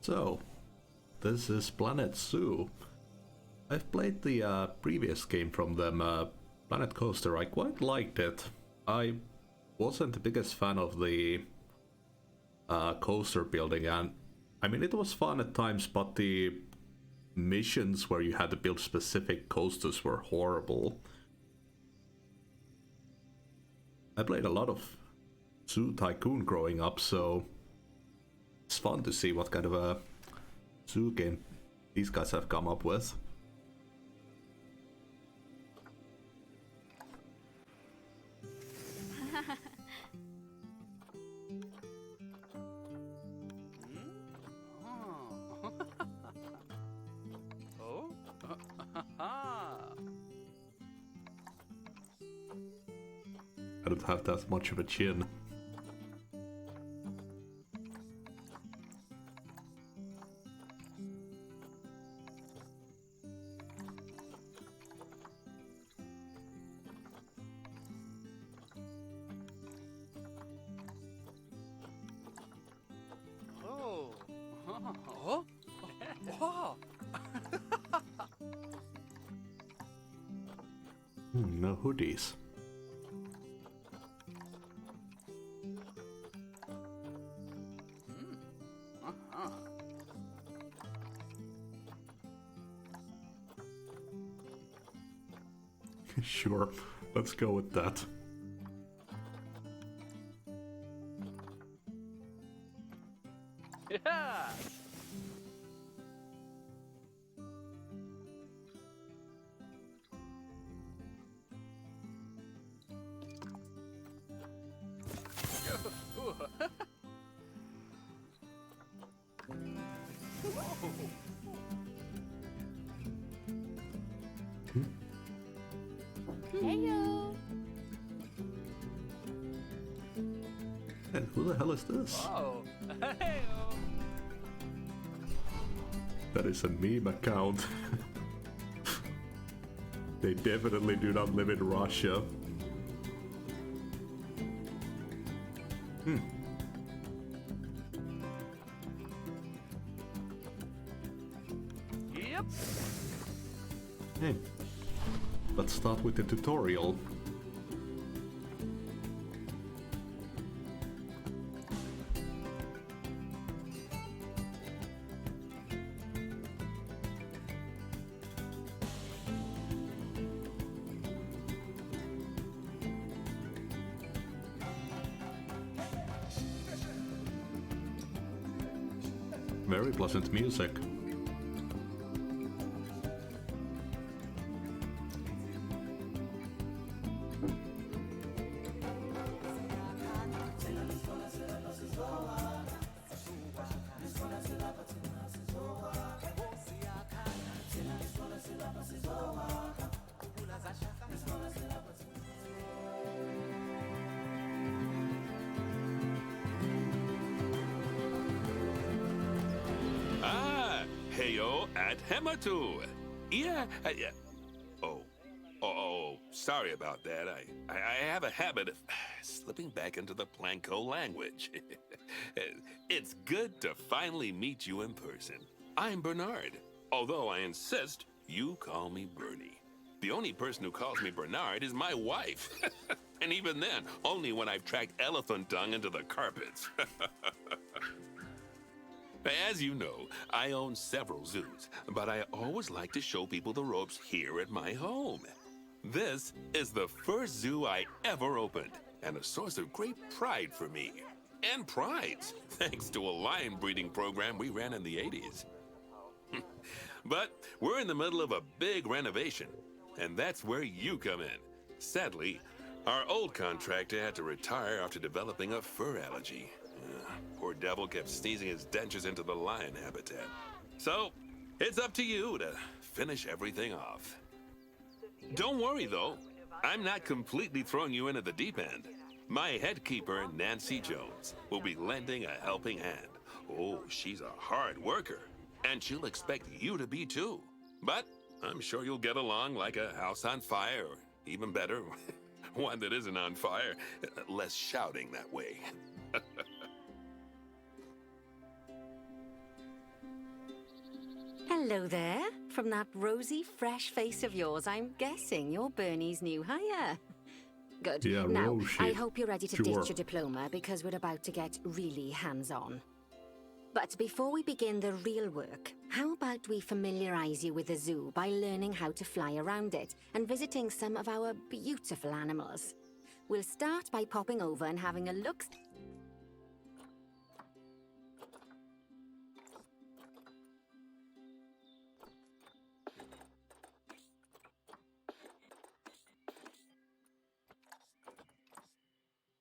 So, this is Planet Zoo. I've played the previous game from them, Planet Coaster. I quite liked it. I wasn't the biggest fan of the coaster building, and I mean, it was fun at times, but the missions where you had to build specific coasters were horrible. I played a lot of Zoo Tycoon growing up, so it's fun to see what kind of a zoo game these guys have come up with. I don't have that much of a chin. No hoodies. Sure, let's go with that. Yeah. Heyo! And who the hell is this? Oh, hey-o. That is a meme account. They definitely do not live in Russia. Yep. Hey, let's start with the tutorial. Very pleasant music. Heyo at Hematu. Yeah. Oh, sorry about that. I have a habit of slipping back into the Planko language. It's good to finally meet you in person. I'm Bernard, although I insist you call me Bernie. The only person who calls me Bernard is my wife. And even then, only when I've tracked elephant dung into the carpets. As you know, I own several zoos, but I always like to show people the ropes here at my home. This is the first zoo I ever opened, and a source of great pride for me. And prides, thanks to a lion breeding program we ran in the 80s. But we're in the middle of a big renovation, and that's where you come in. Sadly, our old contractor had to retire after developing a fur allergy. Poor devil kept sneezing his dentures into the lion habitat. So, it's up to you to finish everything off. Don't worry, though. I'm not completely throwing you in at the deep end. My head keeper, Nancy Jones, will be lending a helping hand. Oh, she's a hard worker, and she'll expect you to be too. But I'm sure you'll get along like a house on fire, or even better, one that isn't on fire. Less shouting that way. Hello there. From that rosy, fresh face of yours, I'm guessing you're Bernie's new hire. Good. Yeah, now, Rosie. I hope you're ready to Sure. ditch your diploma because we're about to get really hands-on. But before we begin the real work, how about we familiarize you with the zoo by learning how to fly around it and visiting some of our beautiful animals. We'll start by popping over and having a look.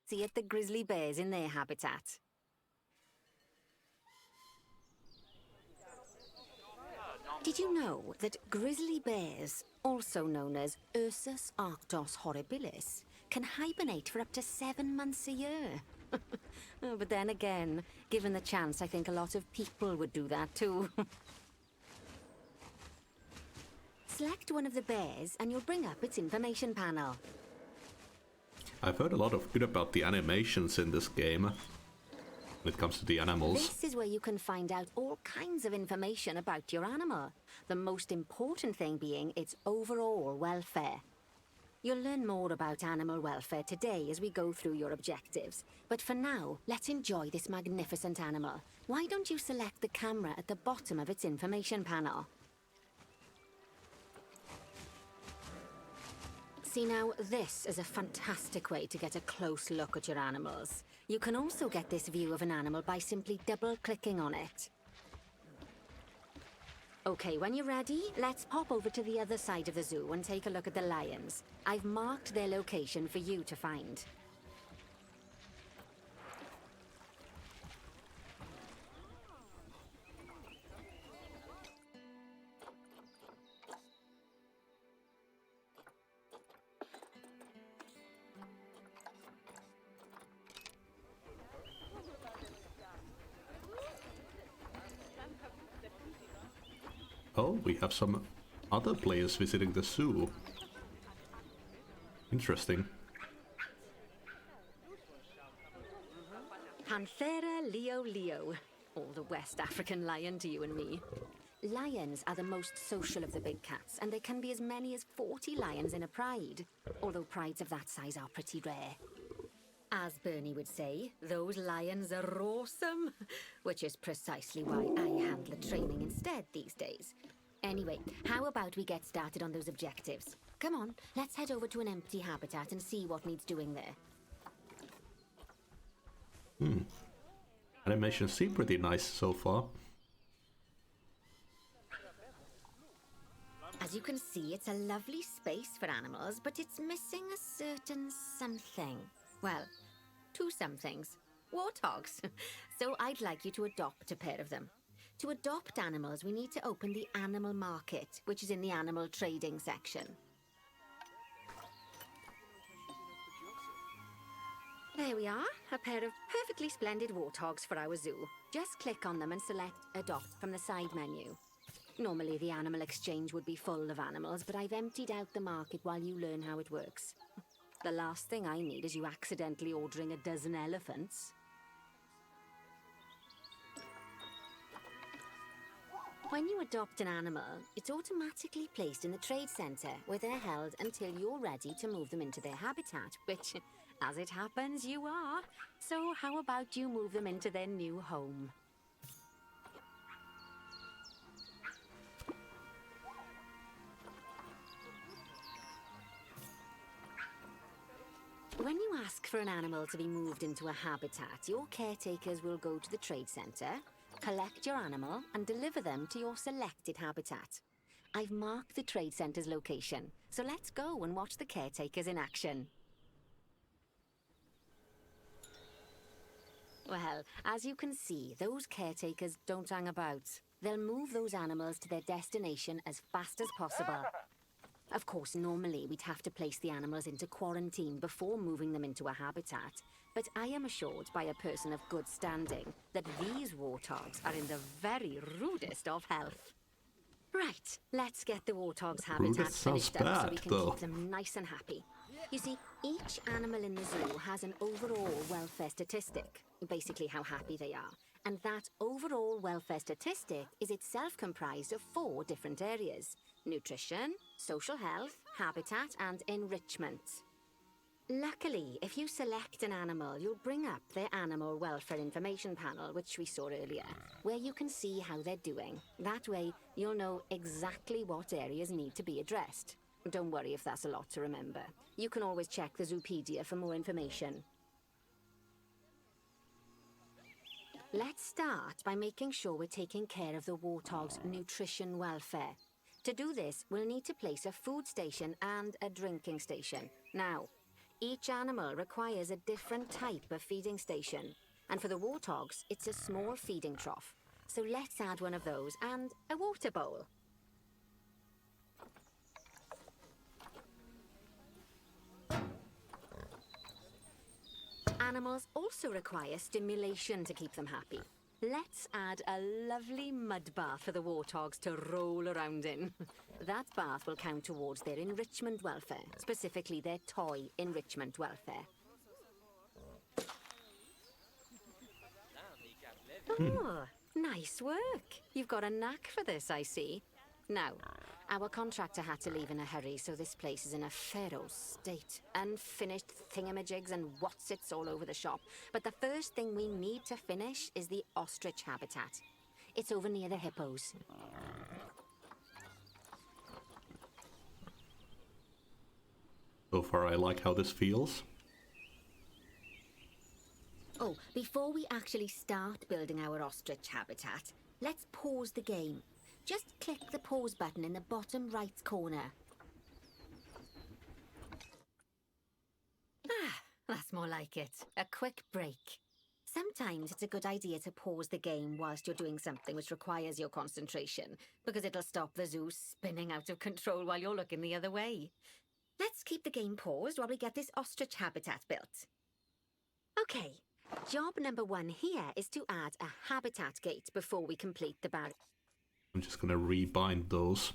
See at the grizzly bears in their habitat. Did you know that grizzly bears, also known as Ursus arctos horribilis, can hibernate for up to 7 months a year? Oh, but then again, given the chance, I think a lot of people would do that too. Select one of the bears and you'll bring up its information panel. I've heard a lot of good about the animations in this game when it comes to the animals. This is where you can find out all kinds of information about your animal. The most important thing being its overall welfare. You'll learn more about animal welfare today as we go through your objectives. But for now, let's enjoy this magnificent animal. Why don't you select the camera at the bottom of its information panel? See now, this is a fantastic way to get a close look at your animals. You can also get this view of an animal by simply double-clicking on it. Okay, when you're ready, let's pop over to the other side of the zoo and take a look at the lions. I've marked their location for you to find. Oh, we have some other players visiting the zoo. Interesting. Panthera leo leo, or the West African lion to you and me. Lions are the most social of the big cats, and there can be as many as 40 lions in a pride, although prides of that size are pretty rare. As Bernie would say, those lions are awesome, which is precisely why I handle the training instead these days. Anyway, how about we get started on those objectives? Come on, let's head over to an empty habitat and see what needs doing there. Animations seem pretty nice so far. As you can see, it's a lovely space for animals, but it's missing a certain something. Well, 2 somethings. Warthogs. So I'd like you to adopt a pair of them. To adopt animals, we need to open the animal market, which is in the animal trading section. There we are, a pair of perfectly splendid warthogs for our zoo. Just click on them and select Adopt from the side menu. Normally the animal exchange would be full of animals, but I've emptied out the market while you learn how it works. The last thing I need is you accidentally ordering a dozen elephants. When you adopt an animal, it's automatically placed in the trade centre, where they're held until you're ready to move them into their habitat, which, as it happens, you are. So how about you move them into their new home? When you ask for an animal to be moved into a habitat, your caretakers will go to the trade centre, collect your animal, and deliver them to your selected habitat. I've marked the trade centre's location, so let's go and watch the caretakers in action. Well, as you can see, those caretakers don't hang about. They'll move those animals to their destination as fast as possible. Of course, normally we'd have to place the animals into quarantine before moving them into a habitat, but I am assured by a person of good standing that these warthogs are in the very rudest of health. Right, let's get the warthogs' habitat Rudest sounds finished up so we bad, can though. keep them nice and happy. You see, each animal in the zoo has an overall welfare statistic, basically how happy they are, And that overall welfare statistic is itself comprised of 4 different areas: nutrition, social health, habitat, and enrichment. Luckily, if you select an animal, you'll bring up their animal welfare information panel, which we saw earlier, where you can see how they're doing. That way, you'll know exactly what areas need to be addressed. Don't worry if that's a lot to remember. You can always check the Zoopedia for more information. Let's start by making sure we're taking care of the warthog's nutrition welfare. To do this, we'll need to place a food station and a drinking station. Now, each animal requires a different type of feeding station. And for the warthogs, it's a small feeding trough. So let's add one of those and a water bowl. Animals also require stimulation to keep them happy. Let's add a lovely mud bath for the warthogs to roll around in. That bath will count towards their enrichment welfare, specifically their toy enrichment welfare. Oh, nice work. You've got a knack for this, I see. Now, our contractor had to leave in a hurry, so this place is in a feral state. Unfinished thingamajigs and whatsits all over the shop. But the first thing we need to finish is the ostrich habitat. It's over near the hippos. So far, I like how this feels. Oh, before we actually start building our ostrich habitat, let's pause the game. Just click the pause button in the bottom right corner. Ah, that's more like it. A quick break. Sometimes it's a good idea to pause the game whilst you're doing something which requires your concentration, because it'll stop the zoo spinning out of control while you're looking the other way. Let's keep the game paused while we get this ostrich habitat built. Okay, job number 1 here is to add a habitat gate before we complete the barrier. I'm just gonna rebind those.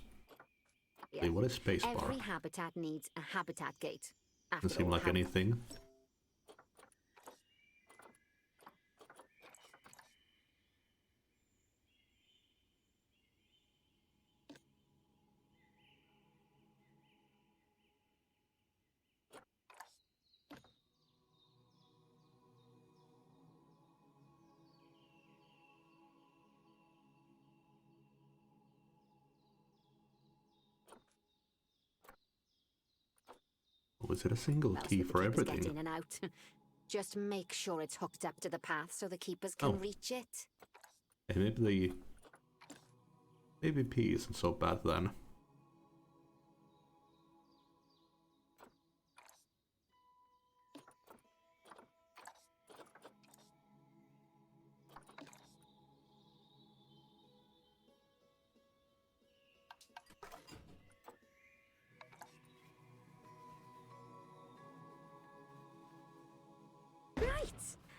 Wait, what is spacebar? Every habitat needs a habitat gate. Doesn't seem like anything. Or is it a single Well, key so the for keepers get everything? in and out. Just make sure it's hooked up to the path so the keepers can reach it. Hey, maybe the AVP isn't so bad then. Right,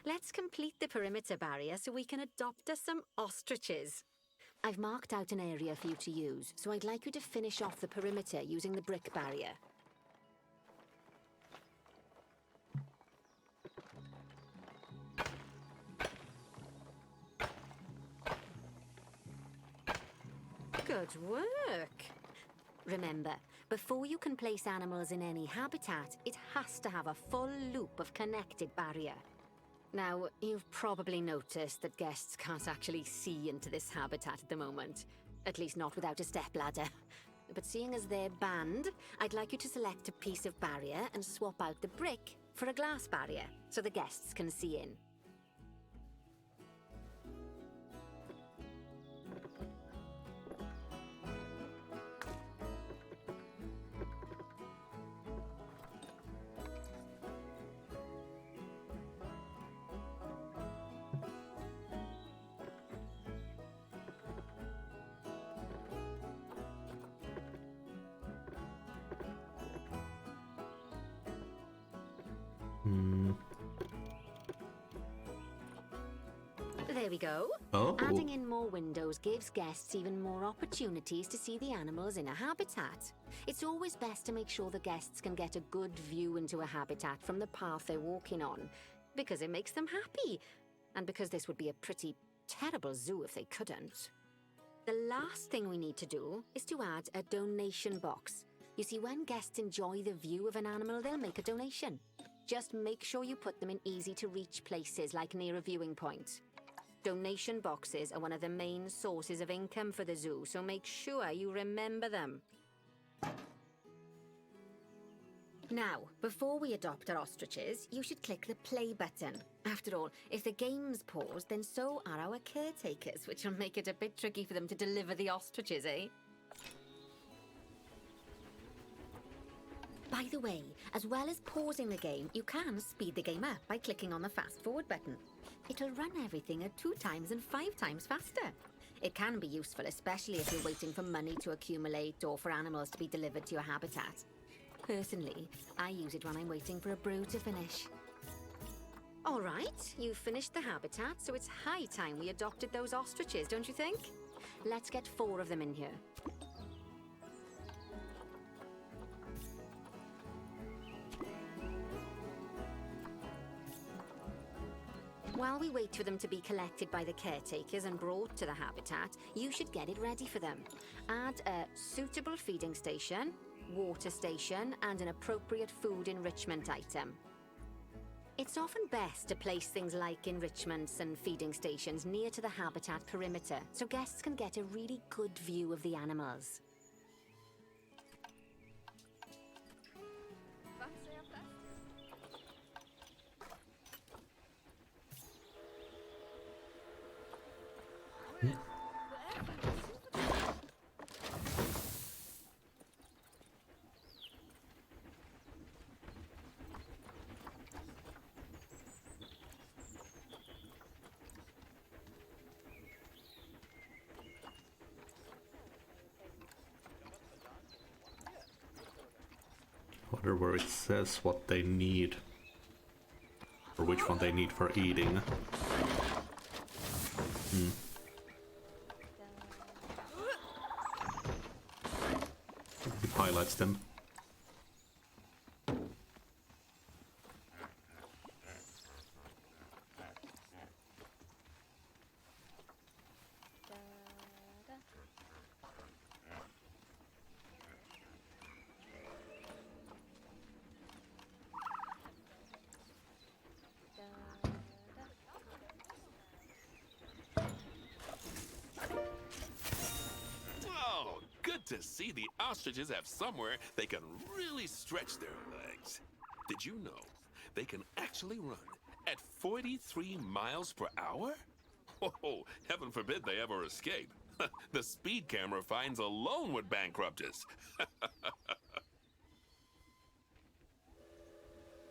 let's complete the perimeter barrier so we can adopt us some ostriches. I've marked out an area for you to use, so I'd like you to finish off the perimeter using the brick barrier. Good work! Remember, before you can place animals in any habitat, it has to have a full loop of connected barrier. Now, you've probably noticed that guests can't actually see into this habitat at the moment. At least not without a stepladder. But seeing as they're banned, I'd like you to select a piece of barrier and swap out the brick for a glass barrier, so the guests can see in. There we go. Oh. Adding in more windows gives guests even more opportunities to see the animals in a habitat. It's always best to make sure the guests can get a good view into a habitat from the path they're walking on, because it makes them happy, and because this would be a pretty terrible zoo if they couldn't. The last thing we need to do is to add a donation box. You see, when guests enjoy the view of an animal, they'll make a donation. Just make sure you put them in easy-to-reach places, like near a viewing point. Donation boxes are one of the main sources of income for the zoo, so make sure you remember them. Now, before we adopt our ostriches, you should click the play button. After all, if the game's paused, then so are our caretakers, which will make it a bit tricky for them to deliver the ostriches, eh? By the way, as well as pausing the game, you can speed the game up by clicking on the fast forward button. It'll run everything at 2 times and 5 times faster. It can be useful, especially if you're waiting for money to accumulate or for animals to be delivered to your habitat. Personally, I use it when I'm waiting for a brew to finish. All right, you've finished the habitat, so it's high time we adopted those ostriches, don't you think? Let's get 4 of them in here. While we wait for them to be collected by the caretakers and brought to the habitat, you should get it ready for them. Add a suitable feeding station, water station, and an appropriate food enrichment item. It's often best to place things like enrichments and feeding stations near to the habitat perimeter, so guests can get a really good view of the animals. Wonder where it says what they need. Or which one they need for eating. It highlights them. Oh, good to see the ostriches have somewhere they can really stretch their legs. Did you know they can actually run at 43 miles per hour? Oh, heaven forbid they ever escape. The speed camera fines alone would bankrupt us.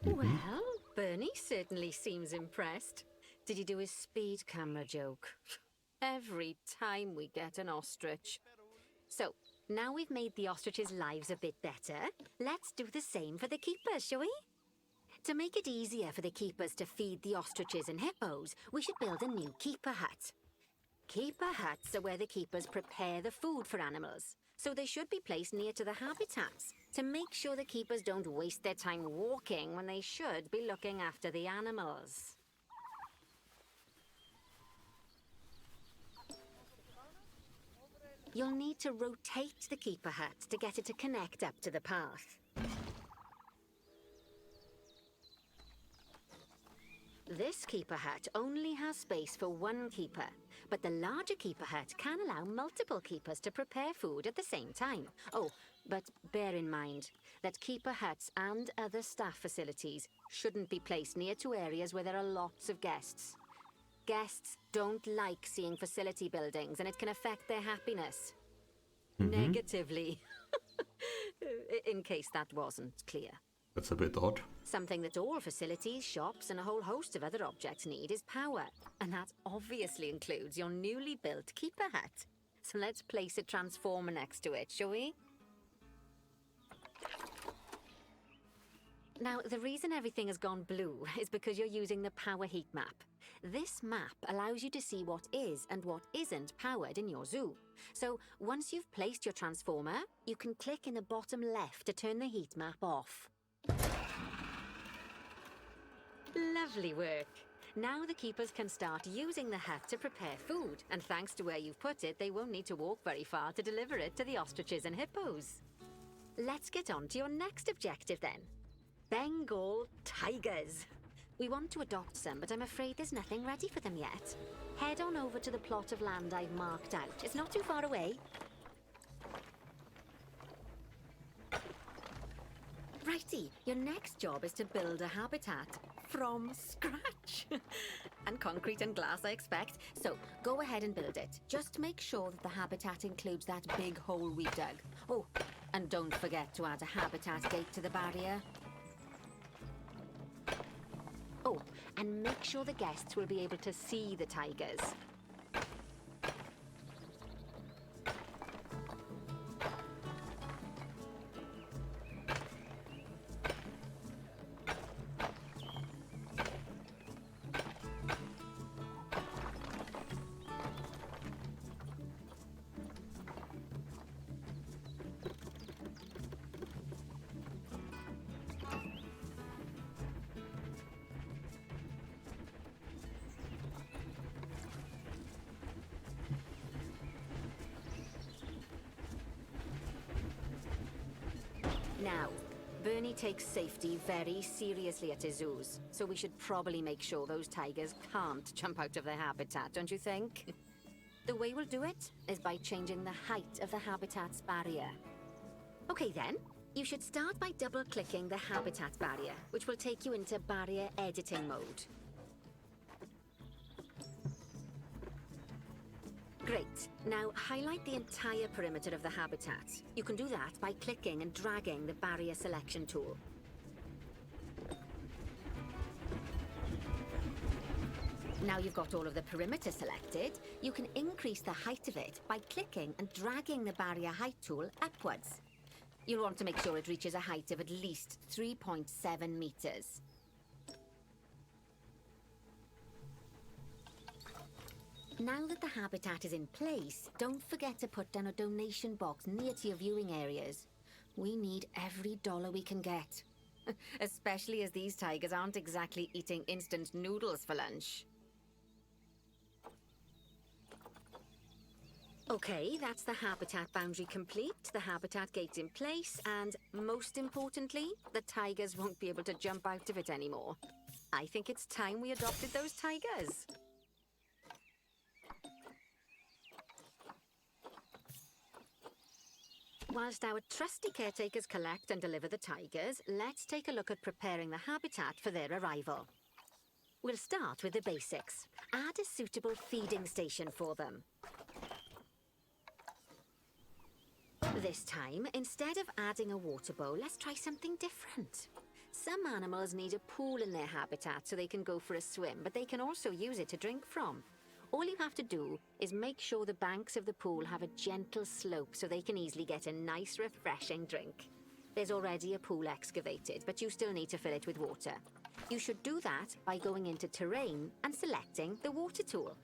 Well, Bernie certainly seems impressed. Did he do his speed camera joke? Every time we get an ostrich. So, now we've made the ostriches' lives a bit better, let's do the same for the keepers, shall we? To make it easier for the keepers to feed the ostriches and hippos, we should build a new keeper hut. Keeper huts are where the keepers prepare the food for animals, so they should be placed near to the habitats to make sure the keepers don't waste their time walking when they should be looking after the animals. You'll need to rotate the keeper hut to get it to connect up to the path. This keeper hut only has space for 1 keeper, but the larger keeper hut can allow multiple keepers to prepare food at the same time. Oh, but bear in mind that keeper huts and other staff facilities shouldn't be placed near to areas where there are lots of guests. Guests don't like seeing facility buildings, and it can affect their happiness. Negatively. In case that wasn't clear. That's a bit odd. Something that all facilities, shops, and a whole host of other objects need is power. And that obviously includes your newly built keeper hut. So let's place a transformer next to it, shall we? Now, the reason everything has gone blue is because you're using the power heat map. This map allows you to see what is and what isn't powered in your zoo. So, once you've placed your transformer, you can click in the bottom left to turn the heat map off. Lovely work. Now the keepers can start using the hut to prepare food, and thanks to where you've put it, they won't need to walk very far to deliver it to the ostriches and hippos. Let's get on to your next objective then. Bengal tigers. We want to adopt some, but I'm afraid there's nothing ready for them yet. Head on over to the plot of land I've marked out. It's not too far away. Righty, your next job is to build a habitat from scratch. And concrete and glass, I expect. So go ahead and build it. Just make sure that the habitat includes that big hole we dug. Oh, and don't forget to add a habitat gate to the barrier. Oh, and make sure the guests will be able to see the tigers. Now, Bernie takes safety very seriously at his zoos, so we should probably make sure those tigers can't jump out of their habitat, don't you think? The way we'll do it is by changing the height of the habitat's barrier. Okay then, you should start by double-clicking the habitat barrier, which will take you into barrier editing mode. Great. Now highlight the entire perimeter of the habitat. You can do that by clicking and dragging the barrier selection tool. Now you've got all of the perimeter selected, you can increase the height of it by clicking and dragging the barrier height tool upwards. You'll want to make sure it reaches a height of at least 3.7 meters. Now that the habitat is in place, don't forget to put down a donation box near to your viewing areas. We need every dollar we can get. Especially as these tigers aren't exactly eating instant noodles for lunch. Okay, that's the habitat boundary complete, the habitat gate's in place, and most importantly, the tigers won't be able to jump out of it anymore. I think it's time we adopted those tigers. Whilst our trusty caretakers collect and deliver the tigers, let's take a look at preparing the habitat for their arrival. We'll start with the basics. Add a suitable feeding station for them. This time, instead of adding a water bowl, let's try something different. Some animals need a pool in their habitat so they can go for a swim, but they can also use it to drink from. All you have to do is make sure the banks of the pool have a gentle slope so they can easily get a nice, refreshing drink. There's already a pool excavated, but you still need to fill it with water. You should do that by going into Terrain and selecting the water tool.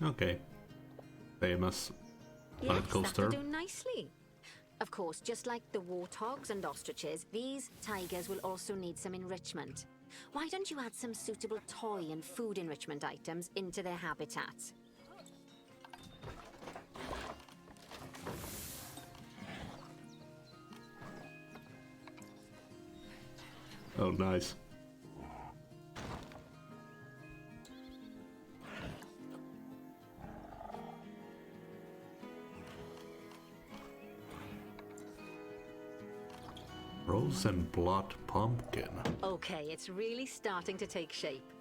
Okay. Famous planet coaster. That'll do nicely. Of course, just like the warthogs and ostriches, these tigers will also need some enrichment. Why don't you add some suitable toy and food enrichment items into their habitat? Oh, nice. Rose and blood pumpkin. Okay, it's really starting to take shape.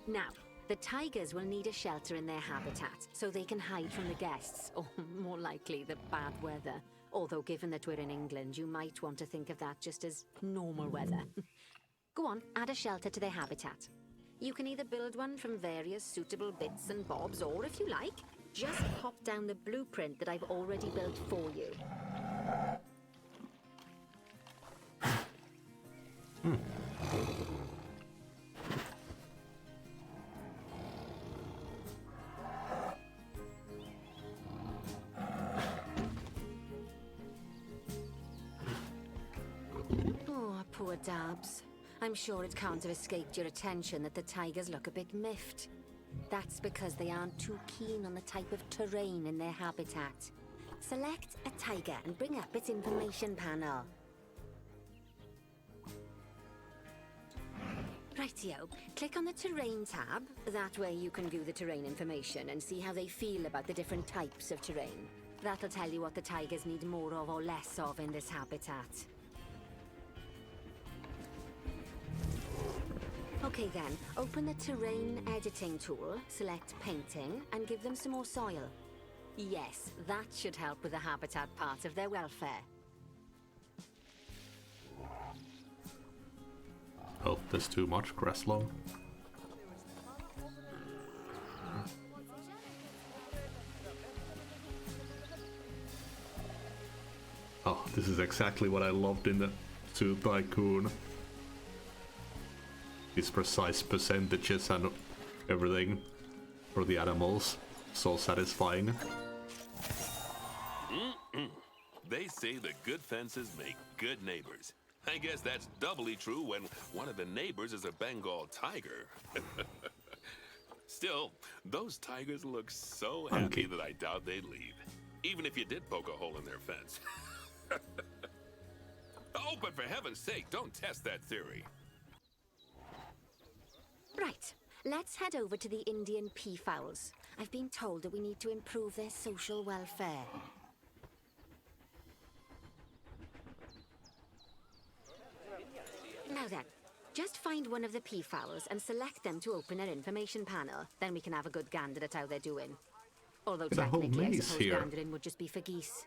Now, the tigers will need a shelter in their habitat so they can hide from the guests, or more likely, the bad weather. Although given that we're in England, you might want to think of that just as normal weather. Go on, add a shelter to their habitat. You can either build one from various suitable bits and bobs, or if you like, just pop down the blueprint that I've already built for you. Oh, poor dabs. I'm sure it can't have escaped your attention that the tigers look a bit miffed. That's because they aren't too keen on the type of terrain in their habitat. Select a tiger and bring up its information panel. Rightio, click on the terrain tab. That way you can view the terrain information and see how they feel about the different types of terrain. That'll tell you what the tigers need more of or less of in this habitat. Okay then, open the terrain editing tool, select painting, and give them some more soil. Yes, that should help with the habitat part of their welfare. Oh, there's too much Graslong. Oh, this is exactly what I loved in the Zoo Tycoon. These precise percentages and everything for the animals. So satisfying. They say that good fences make good neighbors. I guess that's doubly true when one of the neighbors is a Bengal tiger. Still, those tigers look so happy that I doubt they'd leave. Even if you did poke a hole in their fence. Oh, but for heaven's sake, don't test that theory. Right, let's head over to the Indian peafowls. I've been told that we need to improve their social welfare. Now then, just find one of the peafowls and select them to open our information panel. Then we can have a good gander at how they're doing. Although There's a whole technically I maze suppose here. gandering would just be for geese.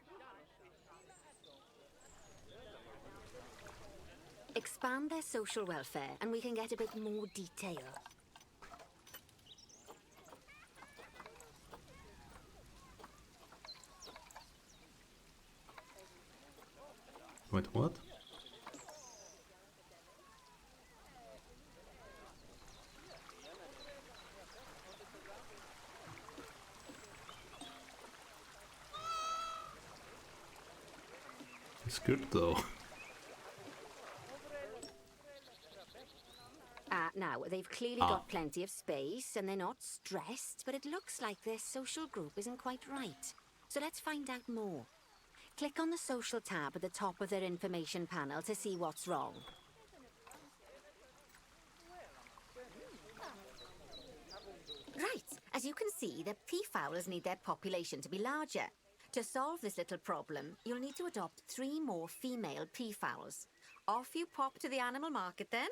Expand their social welfare and we can get a bit more detail. Wait, what? It's good though. Now, they've clearly got plenty of space and they're not stressed, but it looks like their social group isn't quite right. So let's find out more. Click on the social tab at the top of their information panel to see what's wrong. Right, as you can see, the peafowls need their population to be larger. To solve this little problem, you'll need to adopt 3 more female peafowls. Off you pop to the animal market then.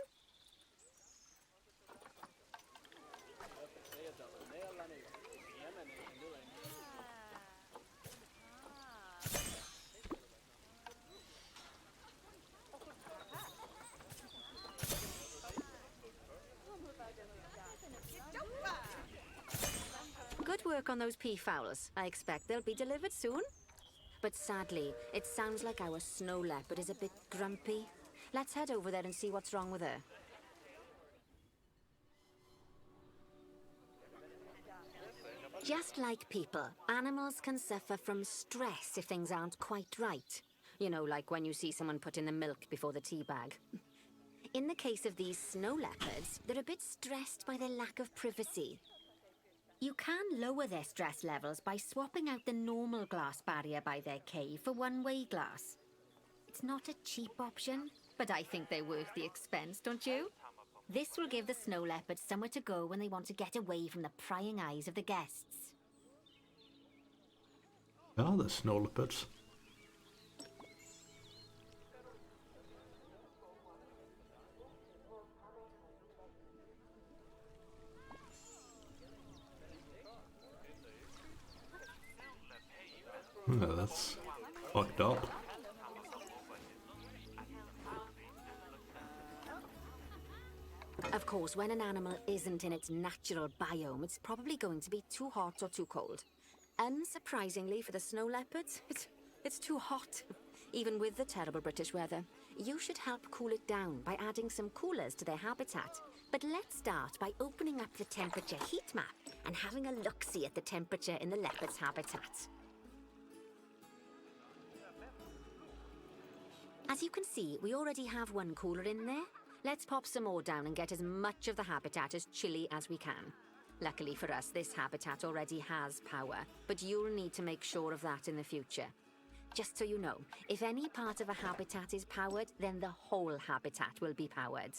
Good work on those peafowls. I expect they'll be delivered soon. But sadly, it sounds like our snow leopard is a bit grumpy. Let's head over there and see what's wrong with her. Just like people, animals can suffer from stress if things aren't quite right. You know, like when you see someone put in the milk before the tea bag. In the case of these snow leopards, they're a bit stressed by their lack of privacy. You can lower their stress levels by swapping out the normal glass barrier by their cave for one-way glass. It's not a cheap option, but I think they're worth the expense, don't you? This will give the snow leopards somewhere to go when they want to get away from the prying eyes of the guests. Ah, the snow leopards. That's fucked up. Of course, when an animal isn't in its natural biome, it's probably going to be too hot or too cold. Unsurprisingly for the snow leopards, it's too hot. Even with the terrible British weather, you should help cool it down by adding some coolers to their habitat. But let's start by opening up the temperature heat map and having a look-see at the temperature in the leopard's habitat. As you can see, we already have one cooler in there. Let's pop some more down and get as much of the habitat as chilly as we can. Luckily for us, this habitat already has power, but you'll need to make sure of that in the future. Just so you know, if any part of a habitat is powered, then the whole habitat will be powered.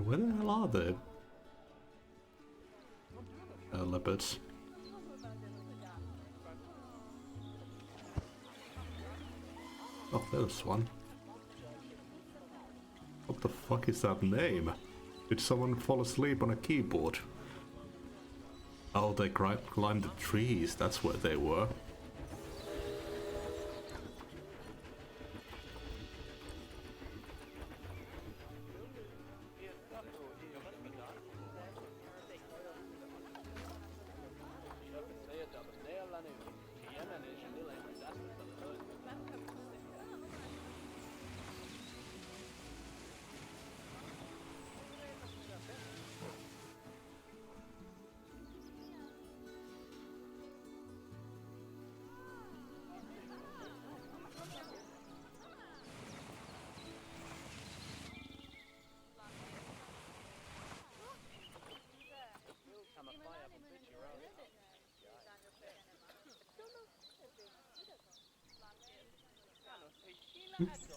Where the hell are they? Leopards. Oh, there's one. What the fuck is that name? Did someone fall asleep on a keyboard? Oh, they climbed the trees, that's where they were.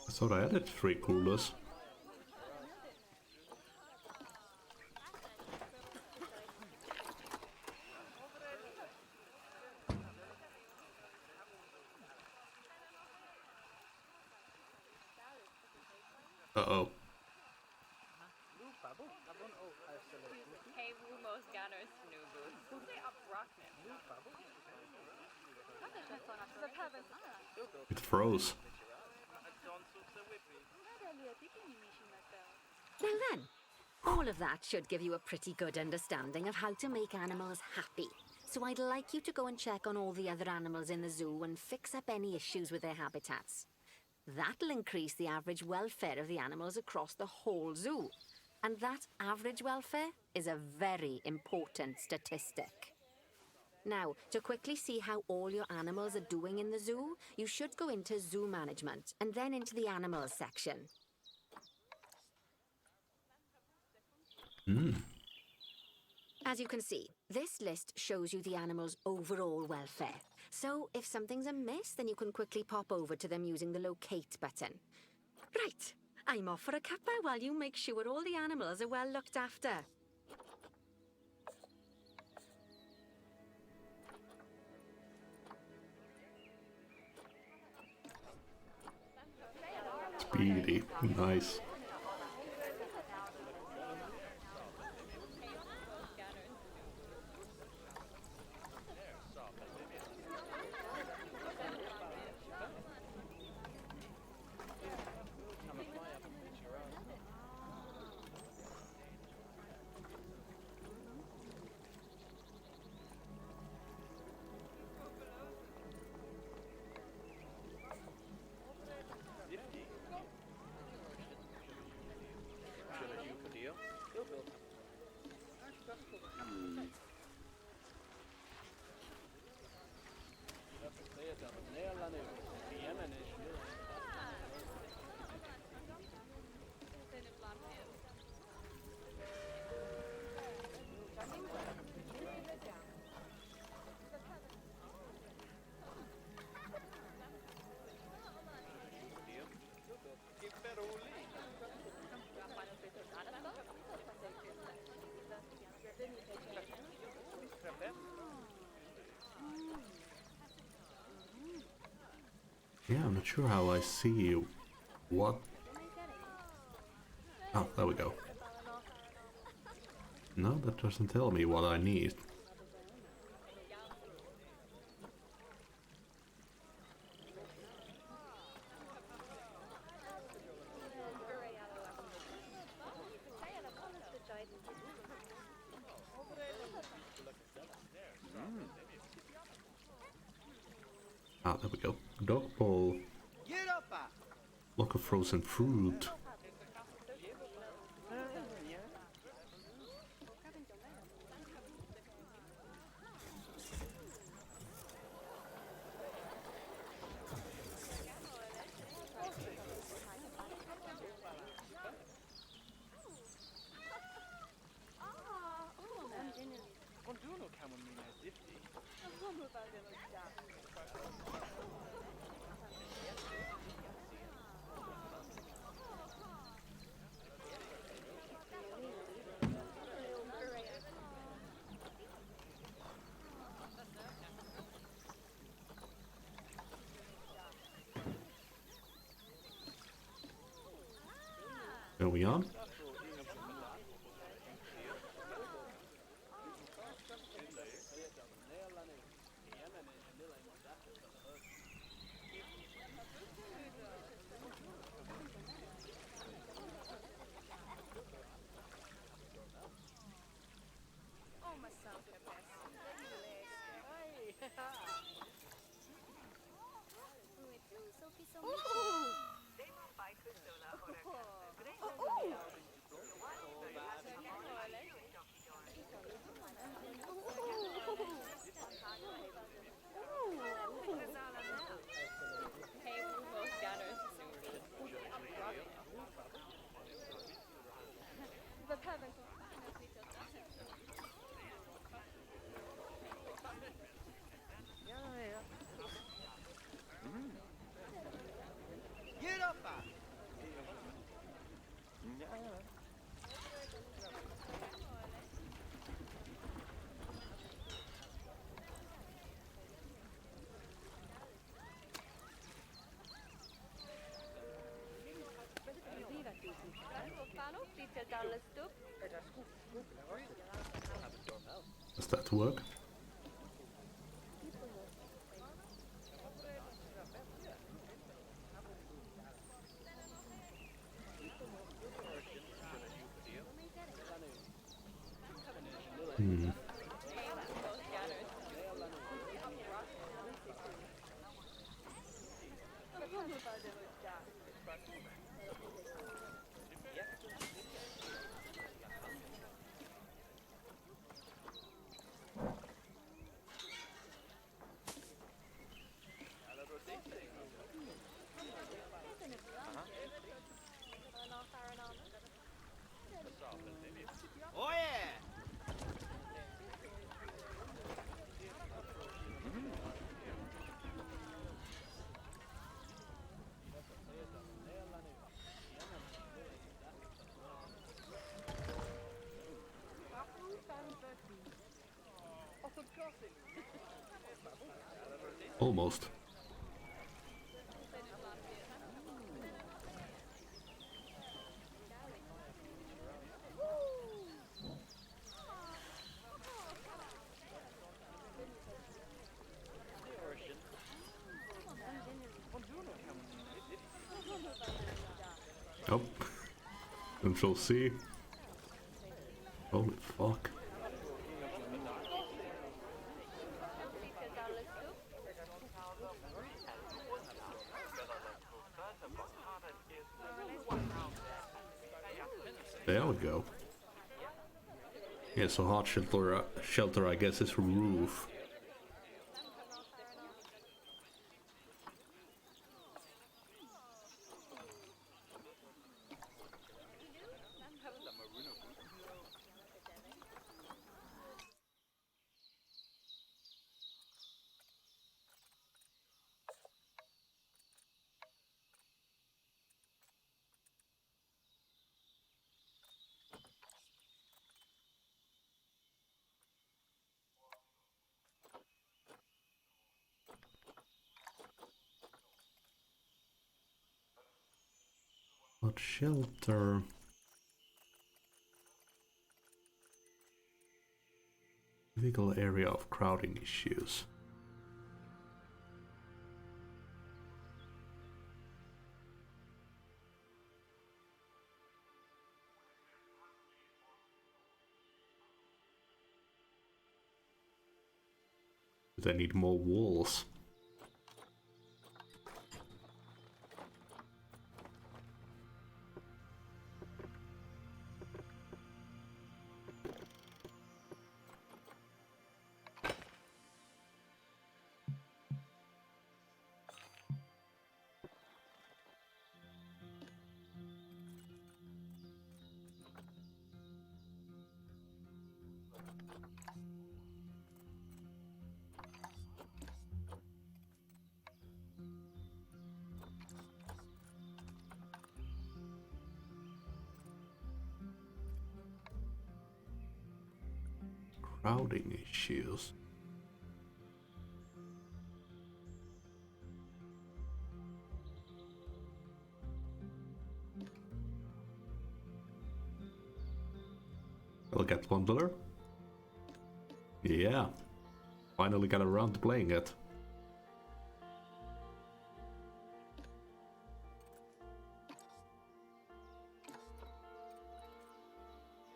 I thought I added 3 coolers. Uh-oh. It froze. Now then, all of that should give you a pretty good understanding of how to make animals happy. So I'd like you to go and check on all the other animals in the zoo and fix up any issues with their habitats. That'll increase the average welfare of the animals across the whole zoo. And that average welfare is a very important statistic. Now, to quickly see how all your animals are doing in the zoo, you should go into Zoo Management and then into the Animals section. As you can see, this list shows you the animal's overall welfare. So if something's amiss, then you can quickly pop over to them using the locate button. Right, I'm off for a cuppa while you make sure all the animals are well looked after. Speedy. Nice. Yeah, I'm not sure how I see what... Oh, there we go. No, that doesn't tell me what I need. Ah, there we go. Dog bowl. Block of frozen fruit. Are we on? Does that work? Almost. Oh. Control C. Holy fuck. There we go. Yeah, so hot shelter I guess is roof. about shelter? Difficult area of crowding issues. They need more walls. Crowding issues. I'll get Wanderer. Yeah, finally got around to playing it.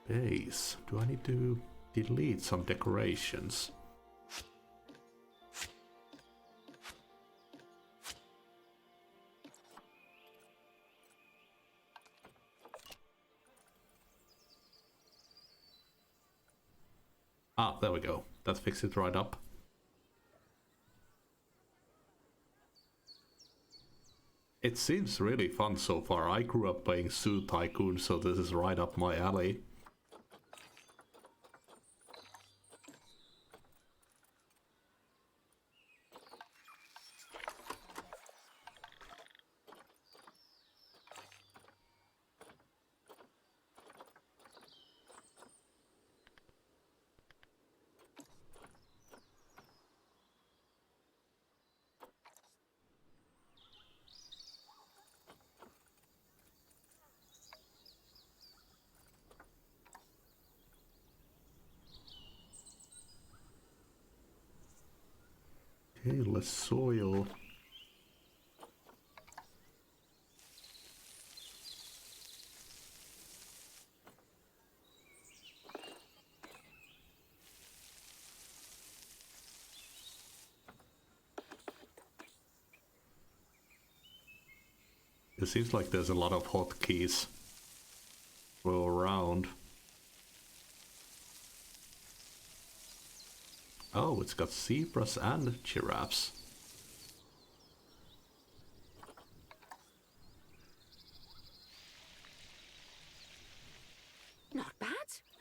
Base. Do I need to delete some decorations? Ah, there we go. That fixed it right up. It seems really fun so far. I grew up playing Zoo Tycoon, so this is right up my alley. Okay, less soil. It seems like there's a lot of hotkeys go around. Oh, it's got zebras and giraffes. Not bad.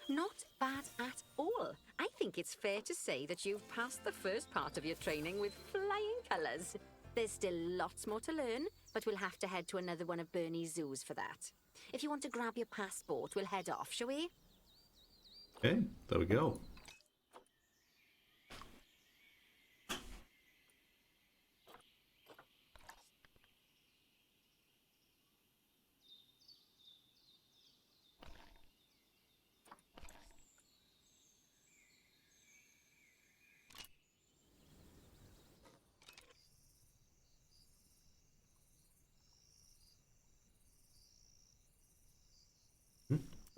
Not bad at all. I think it's fair to say that you've passed the first part of your training with flying colours. There's still lots more to learn, but we'll have to head to another one of Bernie's zoos for that. If you want to grab your passport, we'll head off, shall we? Okay, there we go.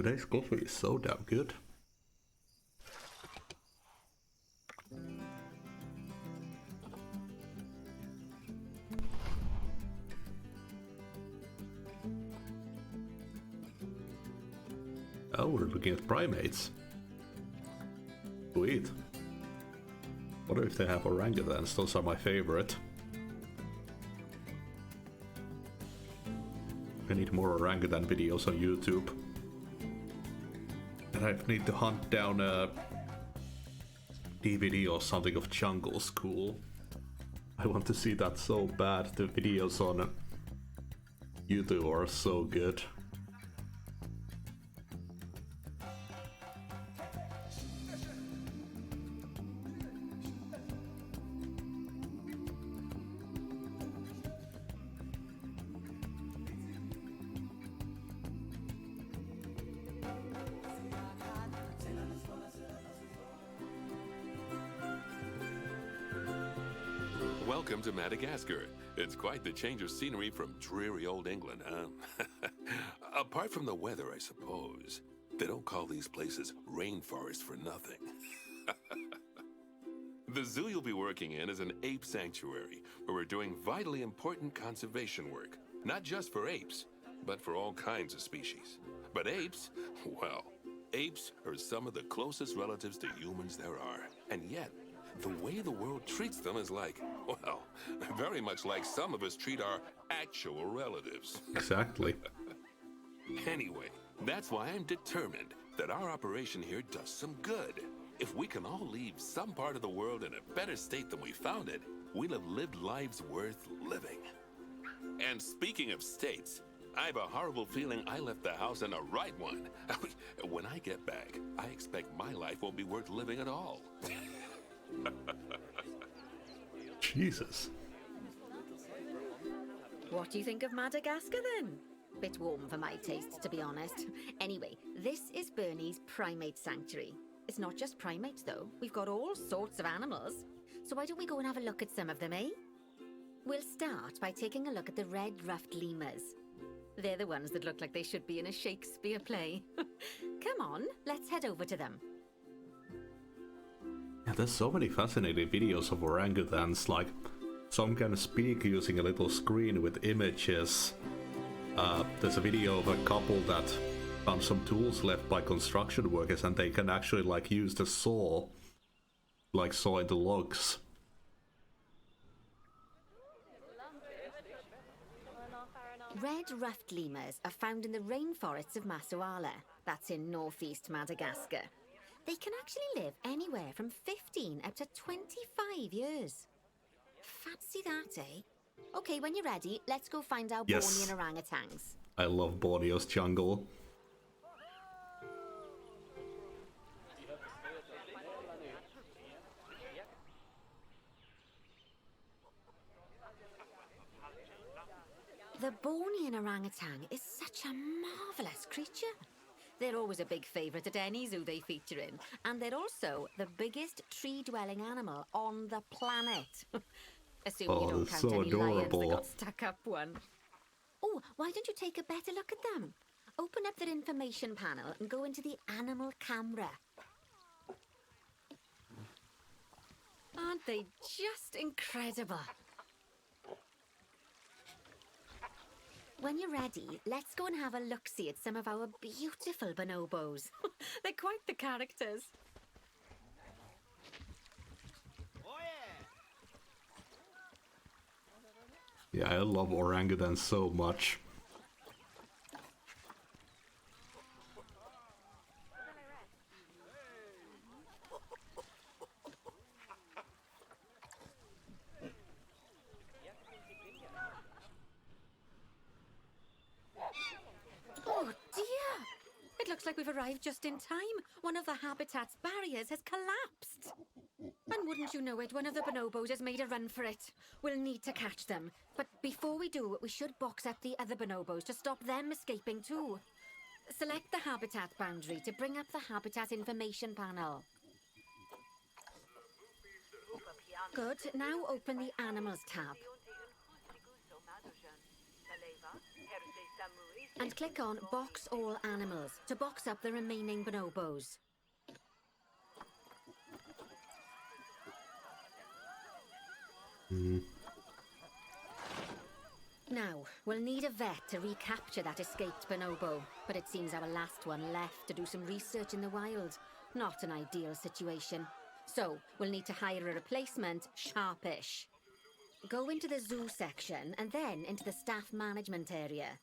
Today's coffee is so damn good. Oh, we're looking at primates. Sweet. Wonder if they have orangutans, those are my favorite. I need more orangutan videos on YouTube. And I need to hunt down a DVD or something of Jungle School. I want to see that so bad. The videos on YouTube are so good. Welcome to Madagascar. It's quite the change of scenery from dreary old England, huh? Apart from the weather, I suppose. They don't call these places rainforests for nothing. The zoo you'll be working in is an ape sanctuary, where we're doing vitally important conservation work. Not just for apes, but for all kinds of species. But apes, well, apes are some of the closest relatives to humans there are. And yet, the way the world treats them is like, well, very much like some of us treat our actual relatives. Exactly. Anyway, that's why I'm determined that our operation here does some good. If we can all leave some part of the world in a better state than we found it, we'll have lived lives worth living. And speaking of states, I have a horrible feeling I left the house in the right one. When I get back, I expect my life won't be worth living at all. Jesus. What do you think of Madagascar then? Bit warm for my taste, to be honest. Anyway, this is Bernie's primate sanctuary. It's not just primates though. We've got all sorts of animals. So why don't we go and have a look at some of them, eh? We'll start by taking a look at the red-ruffed lemurs. They're the ones that look like they should be in a Shakespeare play. Come on, let's head over to them. Yeah, there's so many fascinating videos of orangutans, like some can speak using a little screen with images. There's a video of a couple that found some tools left by construction workers and they can actually like use the saw, like sawing the logs. Red-ruffed lemurs are found in the rainforests of Masoala. That's in northeast Madagascar. They can actually live anywhere from 15 up to 25 years. Fancy that, eh? Okay, when you're ready, let's go find our Yes. Bornean orangutans. I love Borneo's jungle. The Bornean orangutan is such a marvellous creature. They're always a big favourite at any zoo they feature in, and they're also the biggest tree-dwelling animal on the planet. Assuming Oh, you don't they're count so any lions that adorable. got stuck up one. Oh, why don't you take a better look at them? Open up their information panel and go into the animal camera. Aren't they just incredible? When you're ready, let's go and have a look-see at some of our beautiful bonobos. They're quite the characters. Yeah, I love orangutans so much. Oh dear! It looks like we've arrived just in time. One of the habitat's barriers has collapsed. And wouldn't you know it, one of the bonobos has made a run for it. We'll need to catch them. But before we do, we should box up the other bonobos to stop them escaping too. Select the habitat boundary to bring up the habitat information panel. Good. Now open the Animals tab. And click on Box All Animals to box up the remaining bonobos. Now, we'll need a vet to recapture that escaped bonobo, but it seems our last one left to do some research in the wild. Not an ideal situation. So, we'll need to hire a replacement, sharpish. Go into the zoo section and then into the staff management area.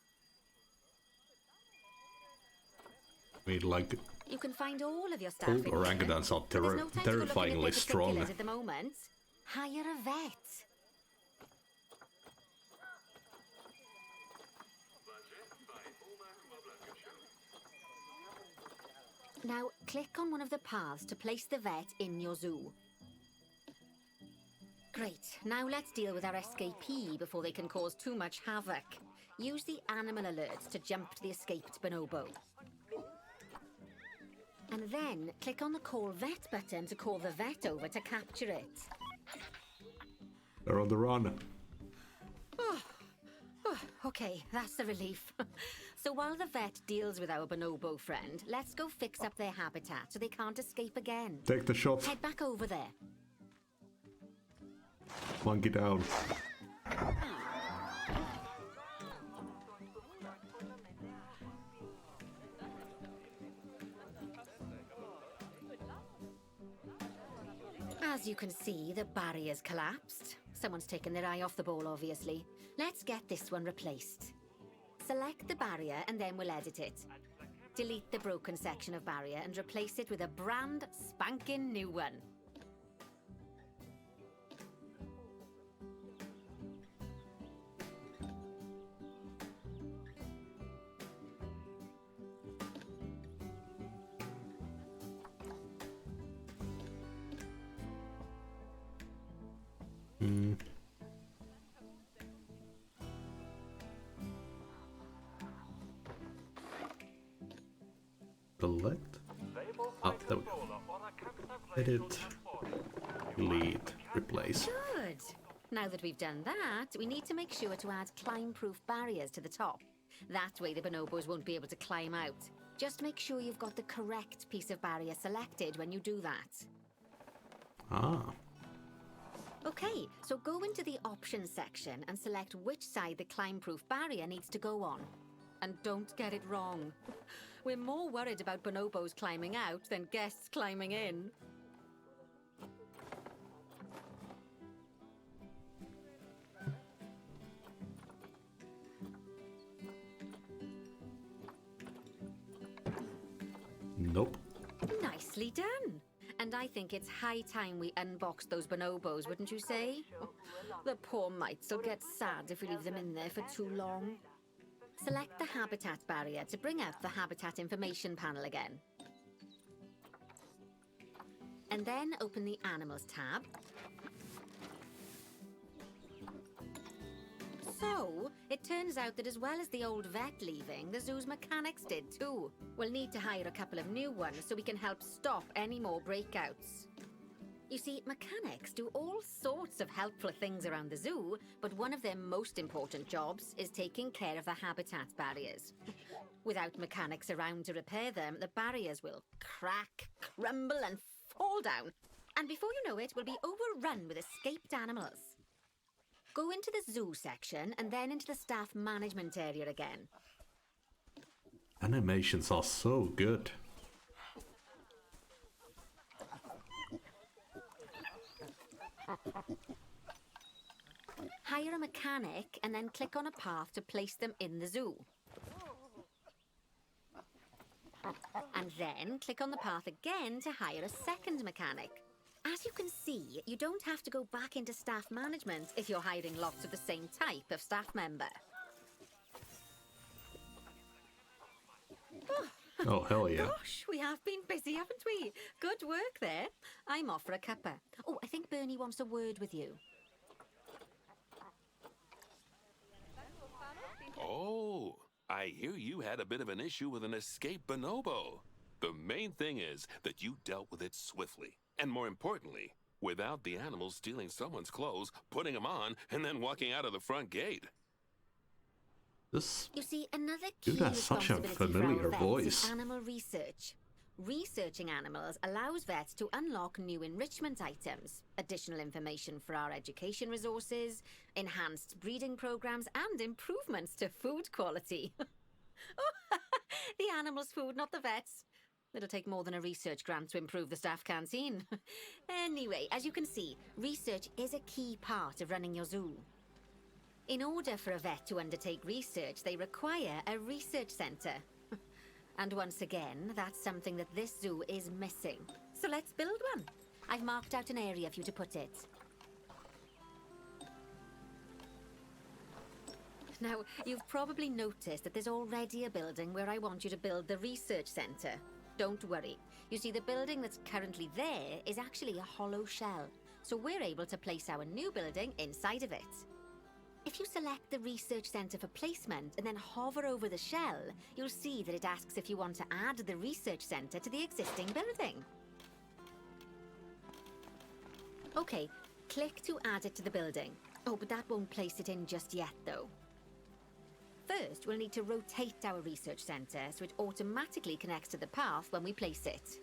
I mean, like, You can find all of your staff all in here, orangutans are but there's no time to go looking at their terrifyingly strong. particulars at the moment. Hire a vet. Now, click on one of the paths to place the vet in your zoo. Great. Now let's deal with our escapee before they can cause too much havoc. Use the animal alerts to jump to the escaped bonobo. And then click on the Call Vet button to call the vet over to capture it. They're on the run. Okay, that's a relief. So while the vet deals with our bonobo friend, let's go fix up their habitat so they can't escape again. Take the shot. Head back over there. Monkey down. As you can see, the barrier's collapsed. Someone's taken their eye off the ball, obviously. Let's get this one replaced. Select the barrier and then we'll edit it. Delete the broken section of barrier and replace it with a brand spanking new one. Select. Up there we go. Edit. Delete. Replace. Good. Now that we've done that, we need to make sure to add climb-proof barriers to the top. That way the bonobos won't be able to climb out. Just make sure you've got the correct piece of barrier selected when you do that. Ah. Okay, so go into the options section and select which side the climb-proof barrier needs to go on. And don't get it wrong. We're more worried about bonobos climbing out than guests climbing in. Nope. Nicely done. And I think it's high time we unboxed those bonobos, wouldn't you say? The poor mites will get sad if we leave them in there for too long. Select the habitat barrier to bring up the habitat information panel again. And then open the animals tab. So, it turns out that as well as the old vet leaving, the zoo's mechanics did too. We'll need to hire a couple of new ones so we can help stop any more breakouts. You see, mechanics do all sorts of helpful things around the zoo, but one of their most important jobs is taking care of the habitat barriers. Without mechanics around to repair them, the barriers will crack, crumble, and fall down. And before you know it, we'll be overrun with escaped animals. Go into the zoo section and then into the staff management area again. Animations are so good. Hire a mechanic and then click on a path to place them in the zoo. And then click on the path again to hire a second mechanic. As you can see, you don't have to go back into staff management if you're hiring lots of the same type of staff member. Oh, hell yeah. Gosh, we have been busy, haven't we? Good work there. I'm off for a cuppa. Oh, I think Bernie wants a word with you. Oh, I hear you had a bit of an issue with an escaped bonobo. The main thing is that you dealt with it swiftly. And more importantly, without the animals stealing someone's clothes, putting them on, and then walking out of the front gate. This You see, another key dude has such a responsibility familiar for our vets voice. is animal research. Researching animals allows vets to unlock new enrichment items, additional information for our education resources, enhanced breeding programs, and improvements to food quality. Oh, the animals' food, not the vets. It'll take more than a research grant to improve the staff canteen. Anyway, as you can see, research is a key part of running your zoo. In order for a vet to undertake research, they require a research centre. And once again, that's something that this zoo is missing. So let's build one. I've marked out an area for you to put it. Now, you've probably noticed that there's already a building where I want you to build the research centre. Don't worry. You see, the building that's currently there is actually a hollow shell. So we're able to place our new building inside of it. If you select the research centre for placement and then hover over the shell, you'll see that it asks if you want to add the research centre to the existing building. Okay, Click to add it to the building. Oh, but that won't place it in just yet, though. First, we'll need to rotate our research center so it automatically connects to the path when we place it.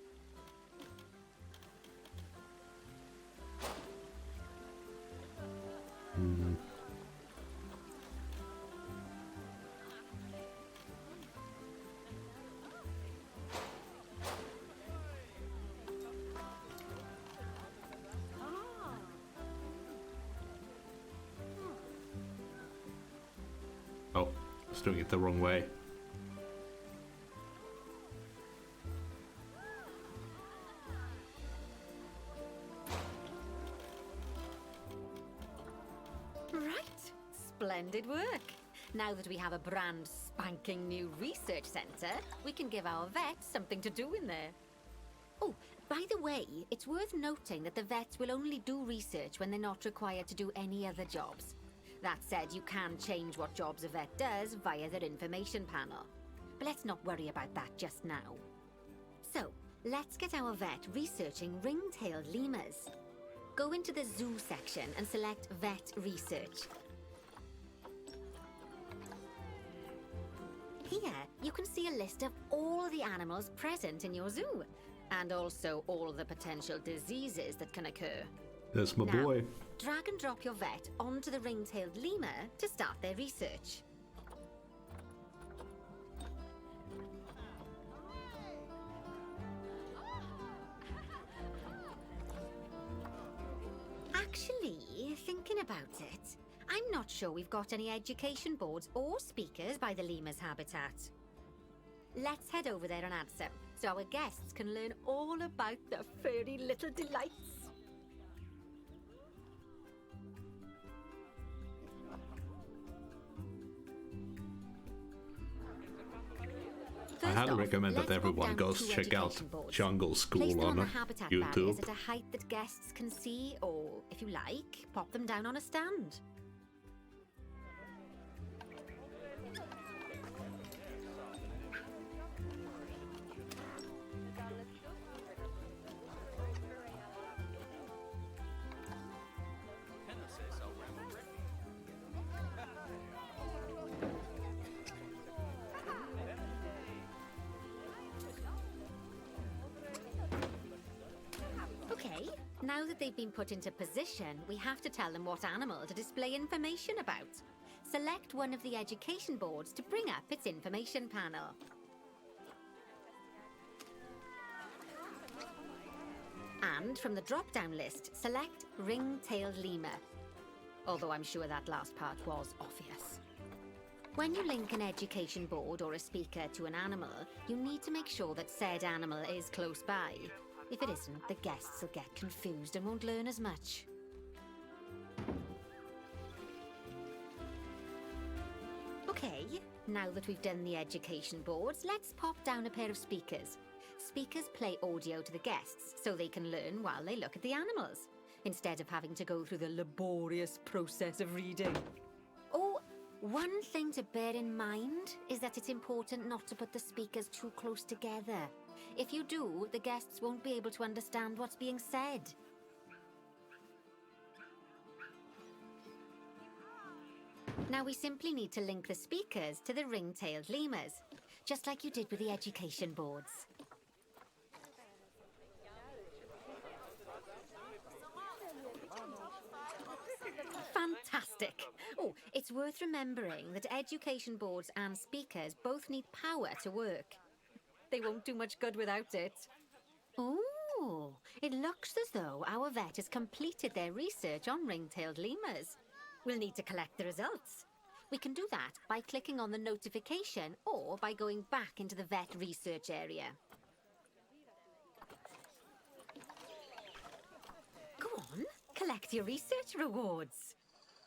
Oh, I was doing it the wrong way. Right. Splendid work. Now that we have a brand spanking new research center, we can give our vets something to do in there. Oh, by the way, it's worth noting that the vets will only do research when they're not required to do any other jobs. That said, you can change what jobs a vet does via their information panel. But let's not worry about that just now. So, let's get our vet researching ring-tailed lemurs. Go into the zoo section and select Vet Research. Here, you can see a list of all the animals present in your zoo, and also all the potential diseases that can occur. There's my Now, boy. drag and drop your vet onto the ring-tailed lemur to start their research. Actually, thinking about it, I'm not sure we've got any education boards or speakers by the lemur's habitat. Let's head over there and add some, so our guests can learn all about the furry little delights. I highly First off, recommend that let's pop everyone down goes 2 check out education boards. Jungle Place School them on the on habitat barriers YouTube. at a height that guests can see, or if you like, pop them down on a stand. Okay, now that they've been put into position, we have to tell them what animal to display information about. Select one of the education boards to bring up its information panel. And from the drop-down list, select ring-tailed lemur. Although I'm sure that last part was obvious. When you link an education board or a speaker to an animal, you need to make sure that said animal is close by. If it isn't, the guests will get confused and won't learn as much. Okay, now that we've done the education boards, let's pop down a pair of speakers. Speakers play audio to the guests so they can learn while they look at the animals, instead of having to go through the laborious process of reading. Oh, one thing to bear in mind is that it's important not to put the speakers too close together. If you do, the guests won't be able to understand what's being said. Now we simply need to link the speakers to the ring-tailed lemurs, just like you did with the education boards. Fantastic! Oh, it's worth remembering that education boards and speakers both need power to work. They won't do much good without it. Oh, it looks as though our vet has completed their research on ring-tailed lemurs. We'll need to collect the results. We can do that by clicking on the notification or by going back into the vet research area. Go on, collect your research rewards.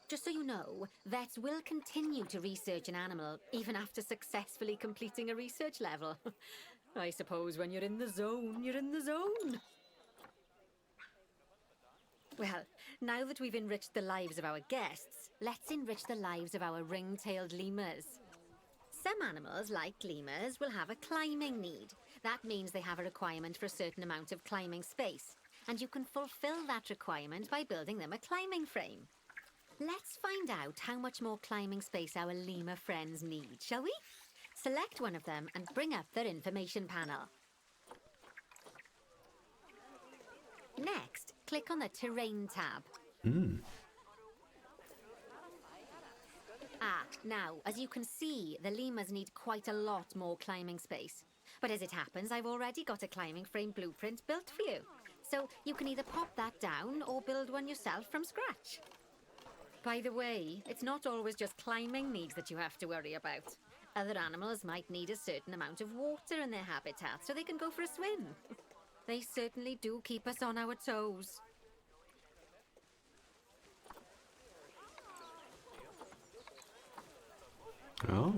Just so you know, vets will continue to research an animal even after successfully completing a research level. I suppose when you're in the zone, you're in the zone. Well, now that we've enriched the lives of our guests, let's enrich the lives of our ring-tailed lemurs. Some animals, like lemurs, will have a climbing need. That means they have a requirement for a certain amount of climbing space. and you can fulfill that requirement by building them a climbing frame. Let's find out how much more climbing space our lemur friends need, shall we? Select one of them and bring up their information panel. Next, click on the Terrain tab. Now, as you can see, the lemurs need quite a lot more climbing space. But as it happens, I've already got a climbing frame blueprint built for you. So you can either pop that down or build one yourself from scratch. By the way, it's not always just climbing needs that you have to worry about. Other animals might need a certain amount of water in their habitat so they can go for a swim. They certainly do keep us on our toes. Oh.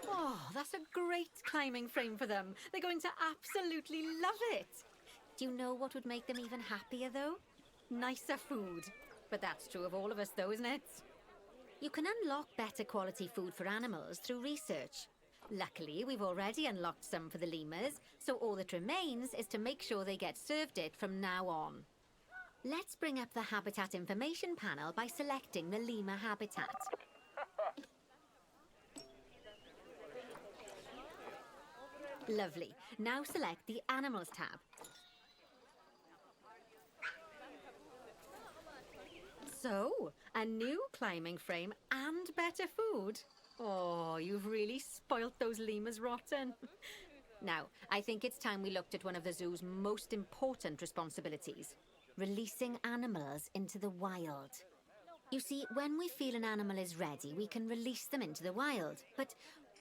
Oh, that's a great climbing frame for them. They're going to absolutely love it. Do you know what would make them even happier, though? Nicer food. But that's true of all of us, though, isn't it? You can unlock better quality food for animals through research. Luckily, we've already unlocked some for the lemurs, so all that remains is to make sure they get served it from now on. Let's bring up the habitat information panel by selecting the lemur habitat. Lovely. Now select the Animals tab. So, a new climbing frame and better food. Oh, you've really spoilt those lemurs rotten. Now, I think it's time we looked at one of the zoo's most important responsibilities. Releasing animals into the wild. You see, when we feel an animal is ready, we can release them into the wild. But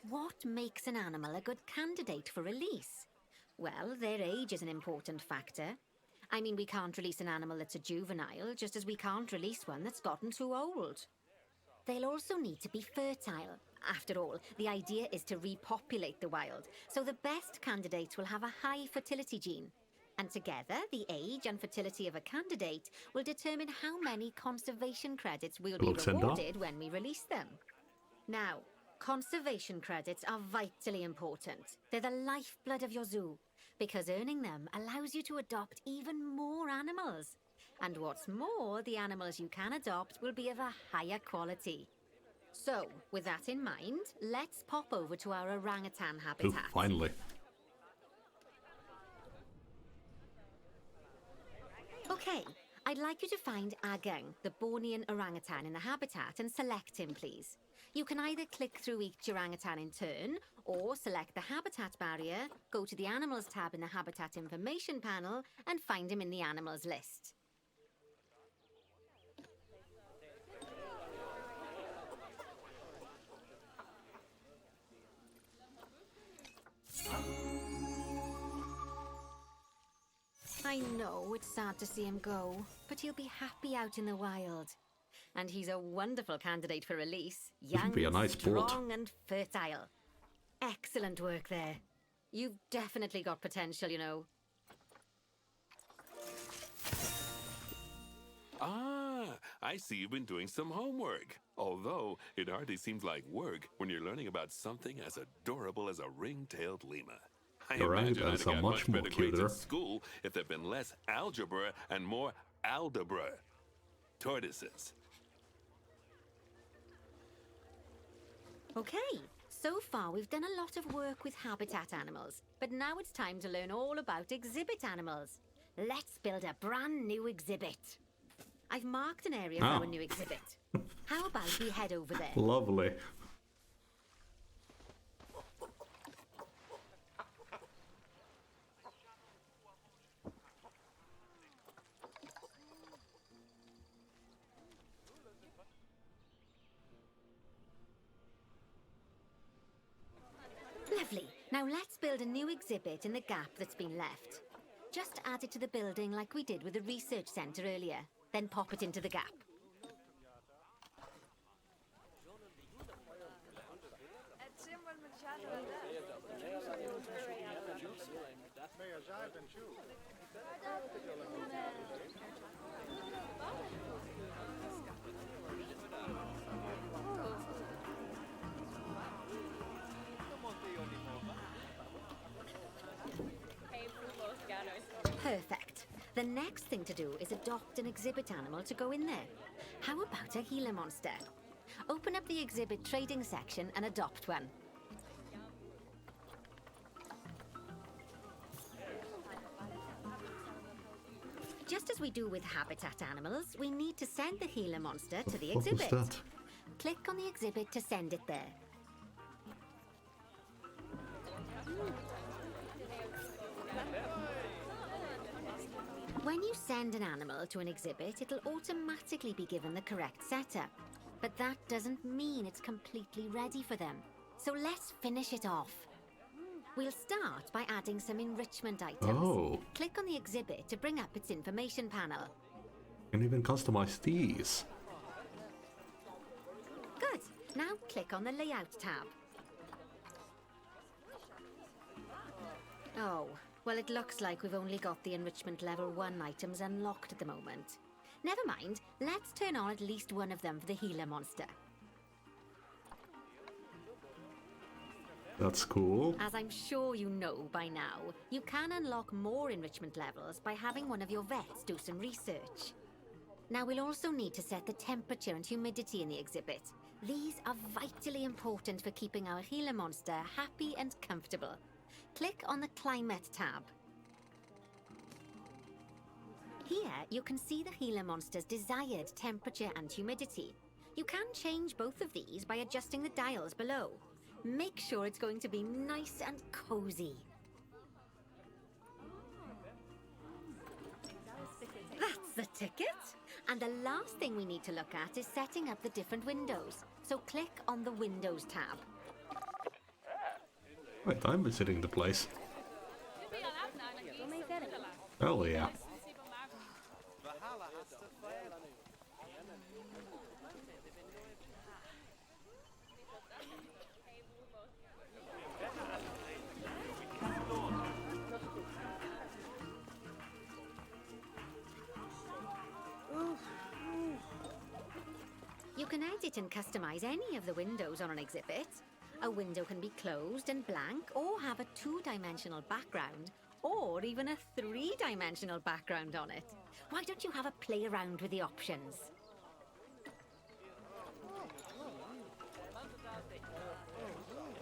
what makes an animal a good candidate for release? Well, their age is an important factor. I mean, we can't release an animal that's a juvenile, just as we can't release one that's gotten too old. They'll also need to be fertile. After all, the idea is to repopulate the wild, so the best candidates will have a high fertility gene. And together, the age and fertility of a candidate will determine how many conservation credits we'll be rewarded when we release them. Now, conservation credits are vitally important. They're the lifeblood of your zoo, because earning them allows you to adopt even more animals. And what's more, the animals you can adopt will be of a higher quality. So, with that in mind, let's pop over to our orangutan habitat. Ooh, finally. Okay, I'd like you to find Agang, the Bornean orangutan in the habitat, and select him, please. You can either click through each orangutan in turn, or select the habitat barrier, go to the Animals tab in the Habitat Information panel, and find him in the Animals list. I know it's sad to see him go, but he'll be happy out in the wild. And he's a wonderful candidate for release. Young, be a nice strong and fertile. Excellent work there. You've definitely got potential, you know. Ah, I see you've been doing some homework. Although, it hardly seems like work when you're learning about something as adorable as a ring-tailed lemur. I imagine I'd have got much better grades at school if there'd been less algebra and more aldebra. Tortoises. Okay, so far we've done a lot of work with habitat animals, but now it's time to learn all about exhibit animals. Let's build a brand new exhibit. I've marked an area for our new exhibit. How about we head over there? Lovely. Lovely. Now let's build a new exhibit in the gap that's been left. Just add it to the building like we did with the research centre earlier. Then pop it into the gap. Perfect. The next thing to do is adopt an exhibit animal to go in there. How about a Gila monster? Open up the exhibit trading section and adopt one. Just as we do with habitat animals, we need to send the Gila monster to the What was exhibit. that? Click on the exhibit to send it there. When you send an animal to an exhibit, it'll automatically be given the correct setup. But that doesn't mean it's completely ready for them. So let's finish it off. We'll start by adding some enrichment items. Oh. Click on the exhibit to bring up its information panel. Can even customize these. Good. Now click on the Layout tab. Oh, well, it looks like we've only got the enrichment level 1 items unlocked at the moment. Never mind, let's turn on at least one of them for the Gila monster. That's cool. As I'm sure you know by now, you can unlock more enrichment levels by having one of your vets do some research. Now we'll also need to set the temperature and humidity in the exhibit. These are vitally important for keeping our Gila monster happy and comfortable. Click on the Climate tab. Here you can see the Gila monster's desired temperature and humidity. You can change both of these by adjusting the dials below. Make sure it's going to be nice and cozy. That's the ticket. And the last thing we need to look at is setting up the different windows. So click on the Windows tab. Wait, I'm visiting the place. Hell yeah. You can edit and customize any of the windows on an exhibit. A window can be closed and blank, or have a 2-dimensional background, or even a 3-dimensional background on it. Why don't you have a play around with the options?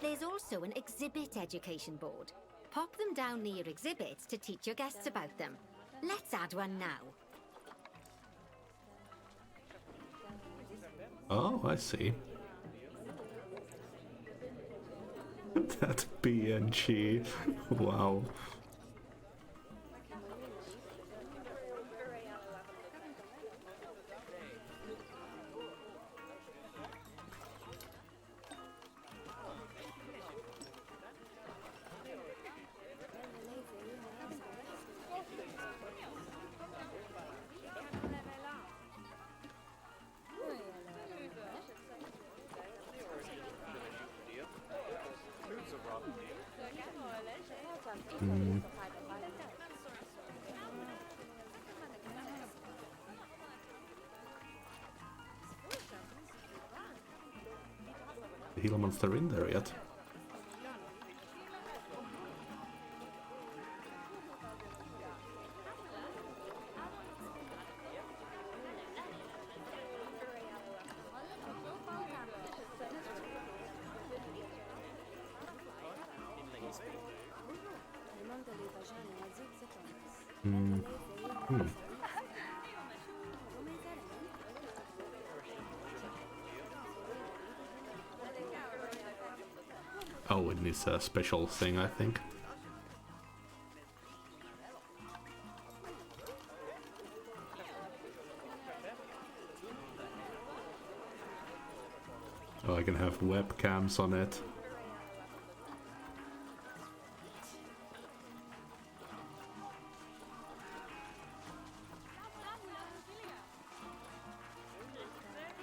There's also an exhibit education board. Pop them down near your exhibits to teach your guests about them. Let's add one now. Oh, I see. That PNG. Wow. The Gila monster in there yet? Oh, it needs a special thing, I think. Oh, I can have webcams on it.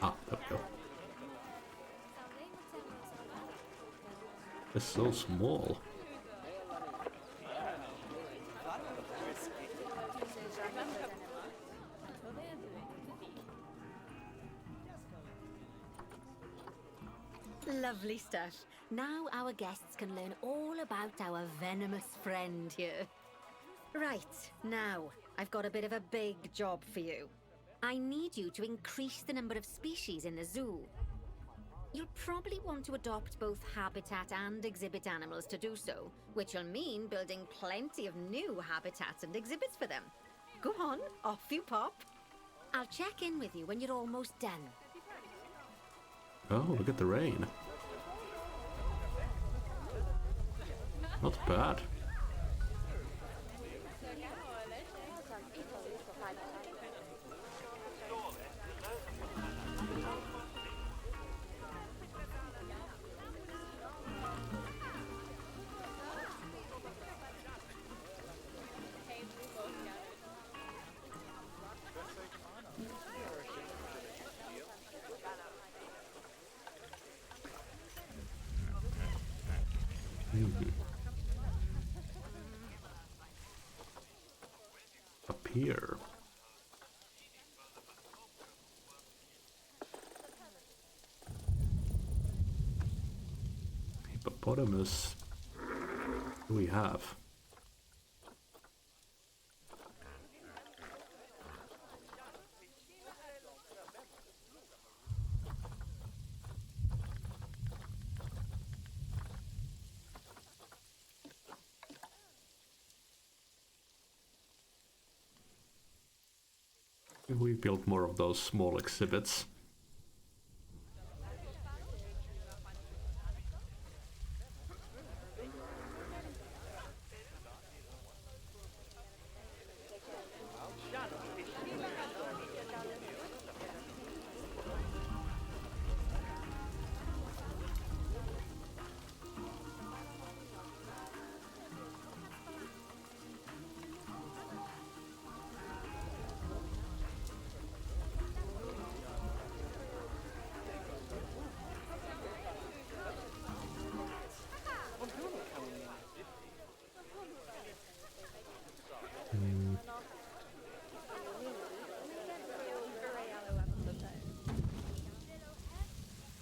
Ah, there we go. It's so small. Lovely stuff. Now our guests can learn all about our venomous friend here. Right, now, I've got a bit of a big job for you. I need you to increase the number of species in the zoo. You'll probably want to adopt both habitat and exhibit animals to do so, which will mean building plenty of new habitats and exhibits for them. Go on, off you pop. I'll check in with you when you're almost done. Oh, look at the rain. Not bad. Up here. Hippopotamus. What do we have? We built more of those small exhibits.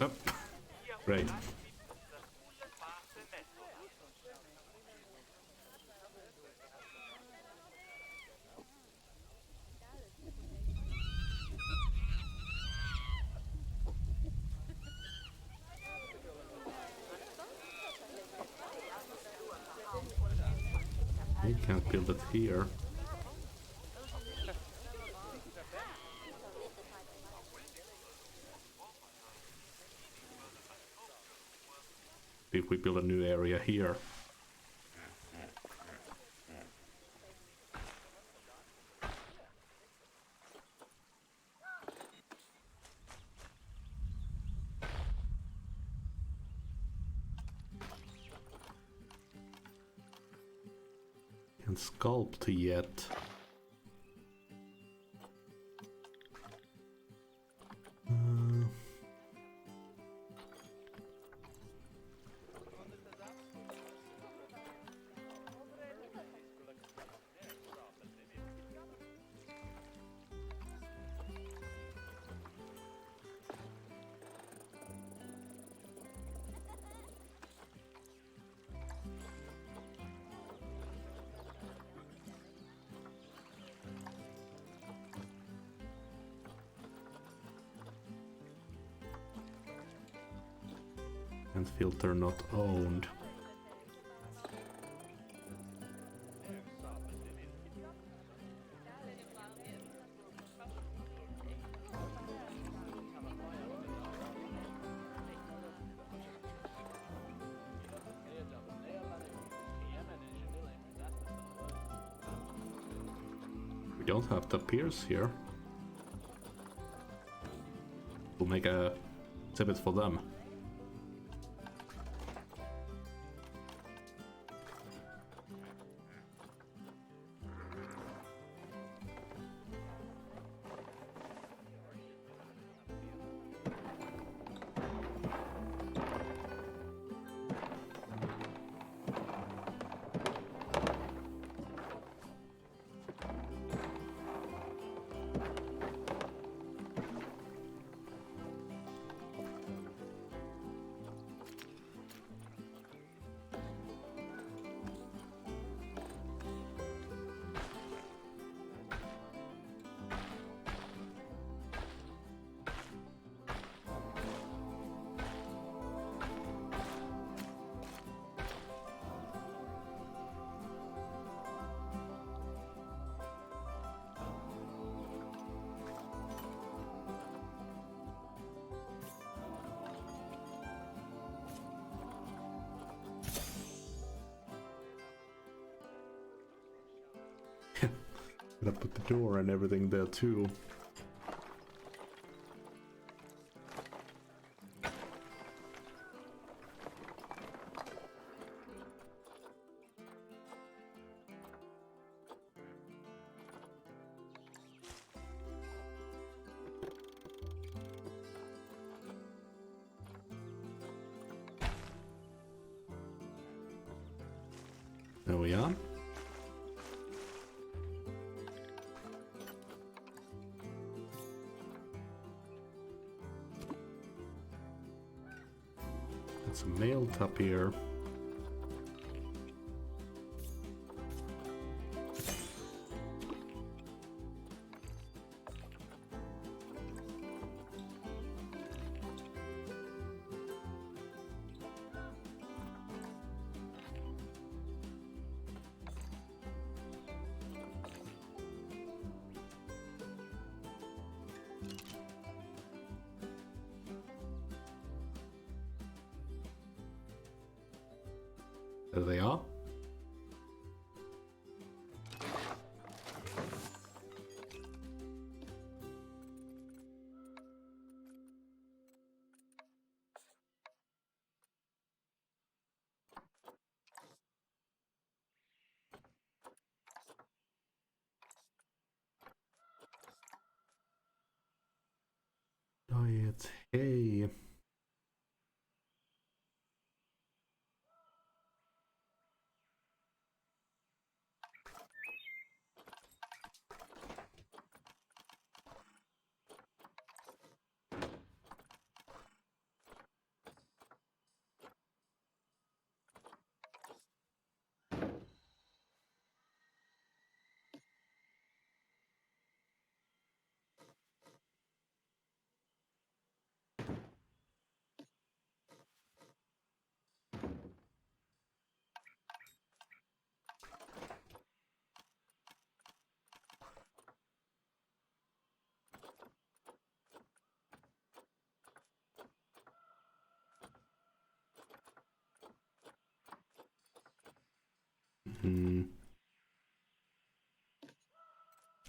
Oh, great. We can't build it here. If we build a new area here. Can't sculpt yet. And filter not owned. We don't have the piers here. We'll make a exhibit for them. Gotta put the door and everything there too. There we are. It's a mail tap here. There they are. Diet, hey.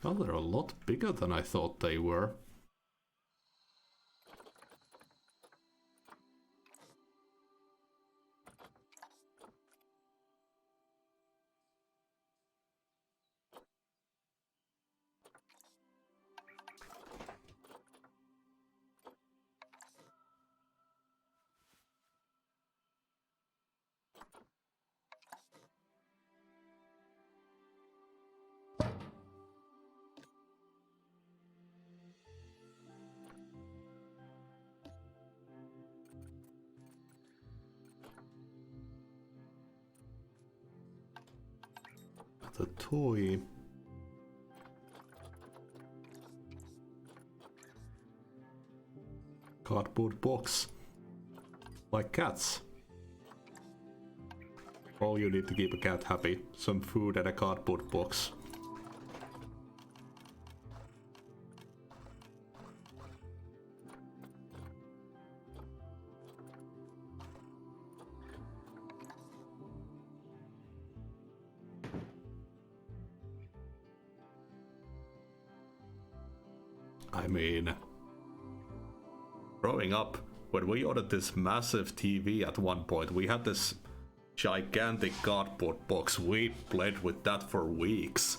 Oh, they're a lot bigger than I thought they were. The toy. Cardboard box. Like cats. All you need to keep a cat happy. Some food and a cardboard box. I mean, growing up, when we ordered this massive TV at one point, we had this gigantic cardboard box. We played with that for weeks.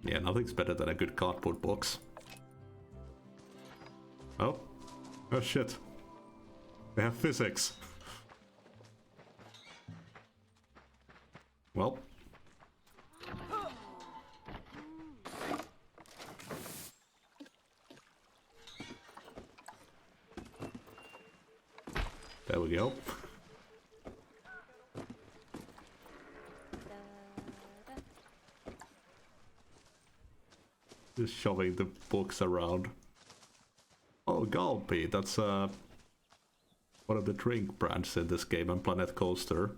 Yeah, nothing's better than a good cardboard box. Oh. Oh shit. They have physics. Well. There we go. Just shoving the books around. Oh, Galpy, that's one of the drink brands in this game on Planet Coaster.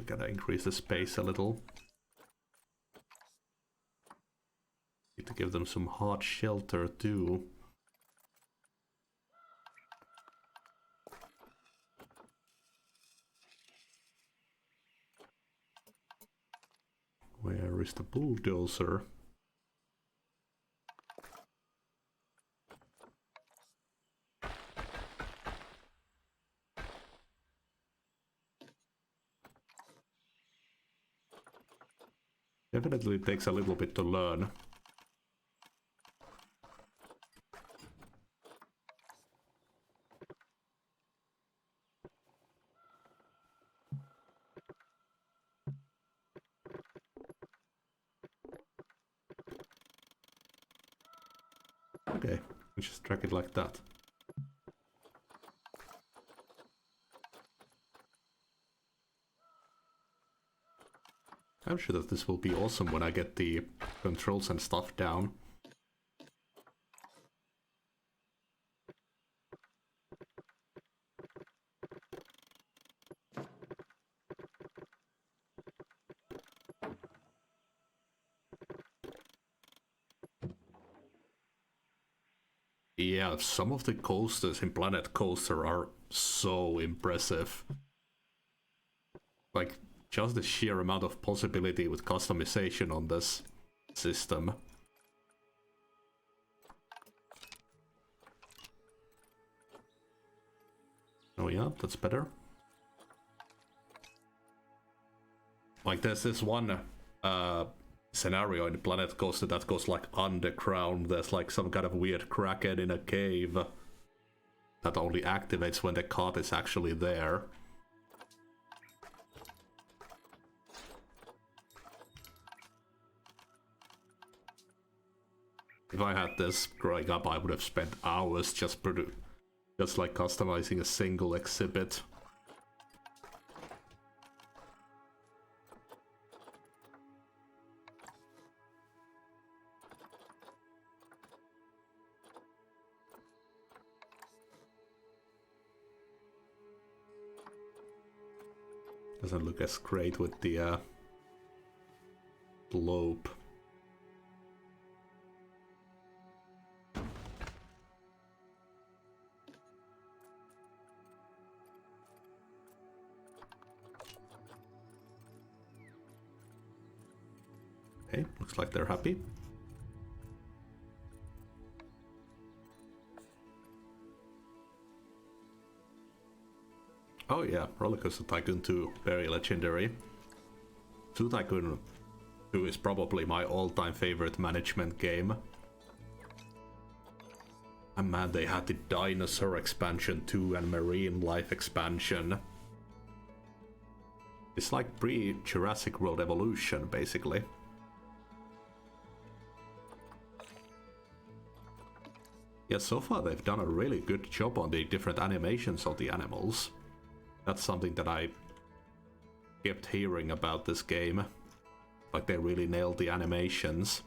We gotta increase the space a little. Need to give them some hard shelter too. Where is the bulldozer? Definitely takes a little bit to learn. Okay, we just drag it like that. I'm sure that this will be awesome when I get the controls and stuff down. Yeah, some of the coasters in Planet Coaster are so impressive. Like, just the sheer amount of possibility with customization on this system. Oh yeah, that's better. Like, there's this one scenario in Planet Coaster that goes like underground. There's like some kind of weird kraken in a cave that only activates when the cart is actually there. If I had this growing up, I would have spent hours just like customizing a single exhibit. Doesn't look as great with the globe. Okay, looks like they're happy. Oh yeah, Rollercoaster Tycoon 2, very legendary. Zoo Tycoon 2 is probably my all-time favorite management game. And man, they had the Dinosaur expansion too and Marine Life expansion. It's like pre-Jurassic World Evolution, basically. Yeah, so far they've done a really good job on the different animations of the animals. That's something that I kept hearing about this game. Like, they really nailed the animations.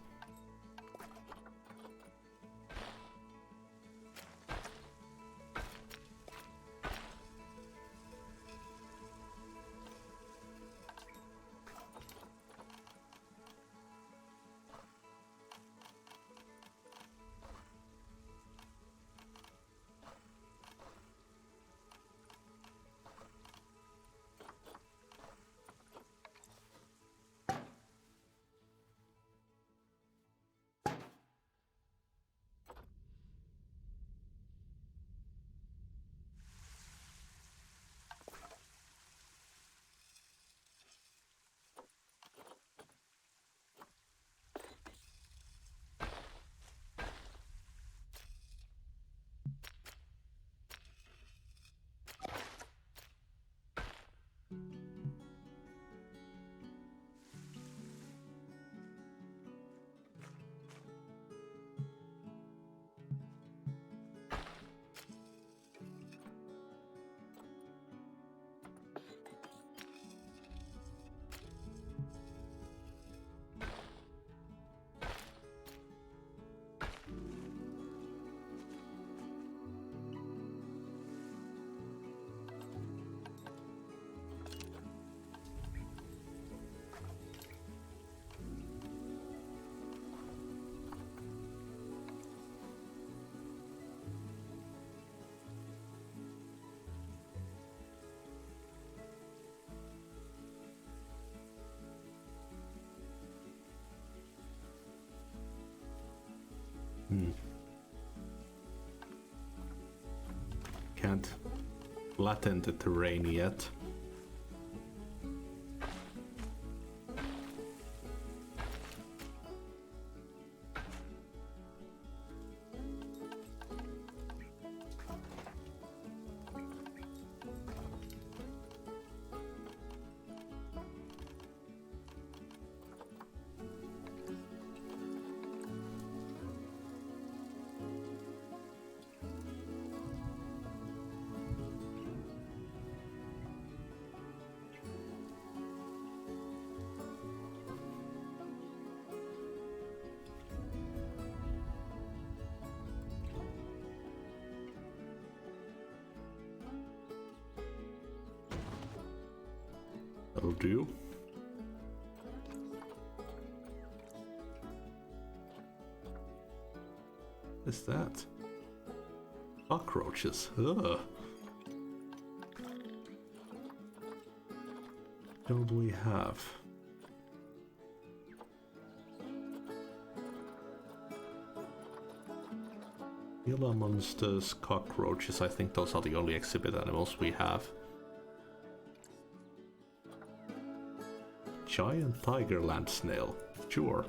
Can't flatten the terrain yet. That'll do. What's that? Cockroaches. Ugh. What do we have? Gila monsters, cockroaches. I think those are the only exhibit animals we have. Giant tiger land snail. Sure.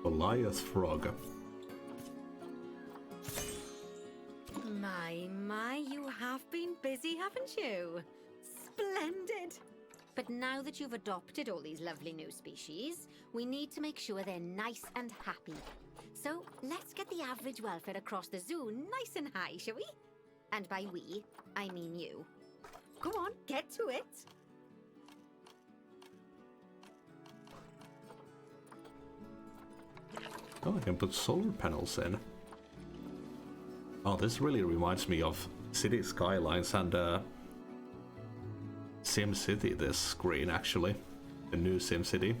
Goliath frog. My, you have been busy, haven't you? Splendid! But now that you've adopted all these lovely new species, we need to make sure they're nice and happy. So let's get the average welfare across the zoo nice and high, shall we? And by we, I mean you. Go on, get to it! Oh, I can put solar panels in. Oh, this really reminds me of City Skylines and SimCity, this screen actually. The new SimCity.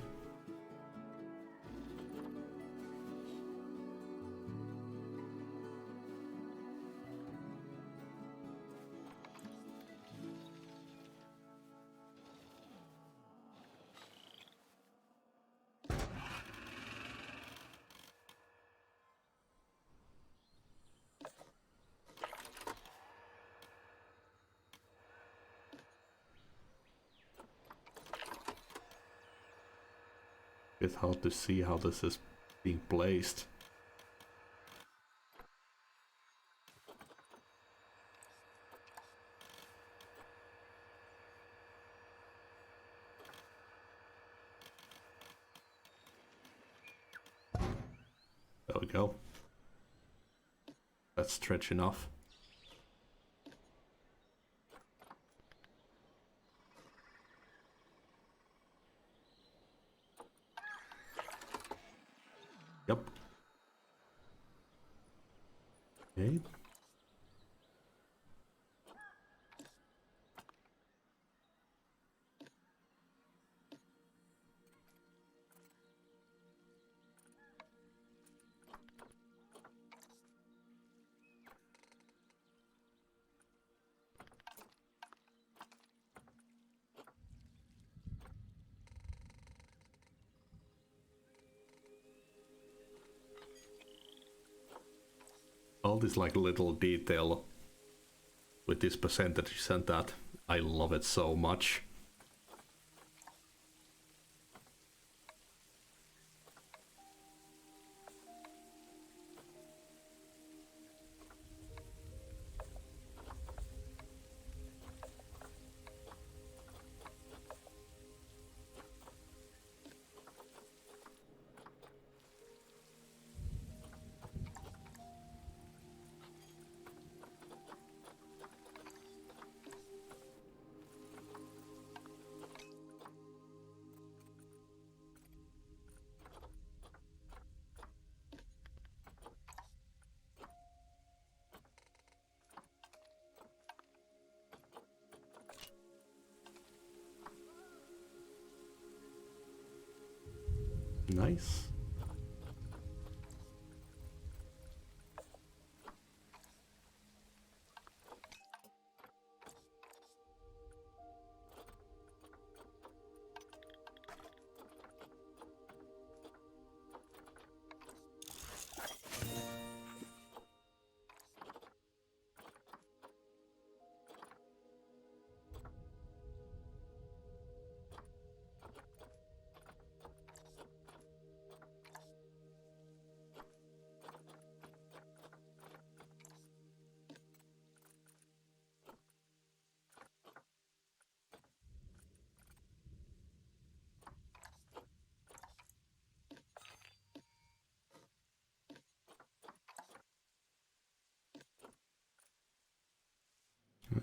It's hard to see how this is being placed. There we go. That's stretch enough. Yep. Okay. All this like little detail with this percentages and that, I love it so much. Nice.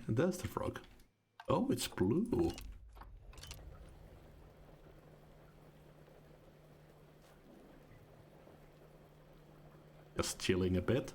And there's the frog. Oh, it's blue. Just chilling a bit.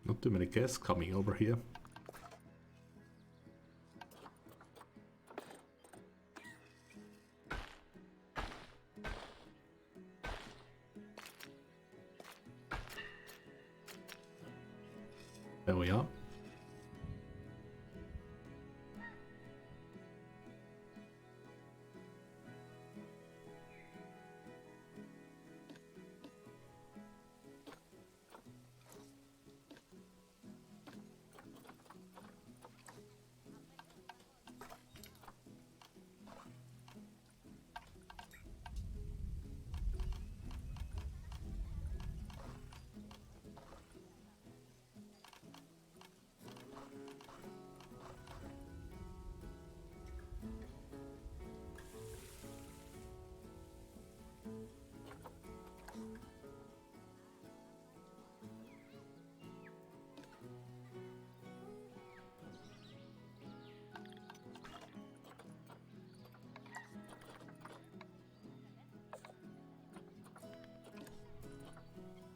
Not too many guests coming over here. There we are.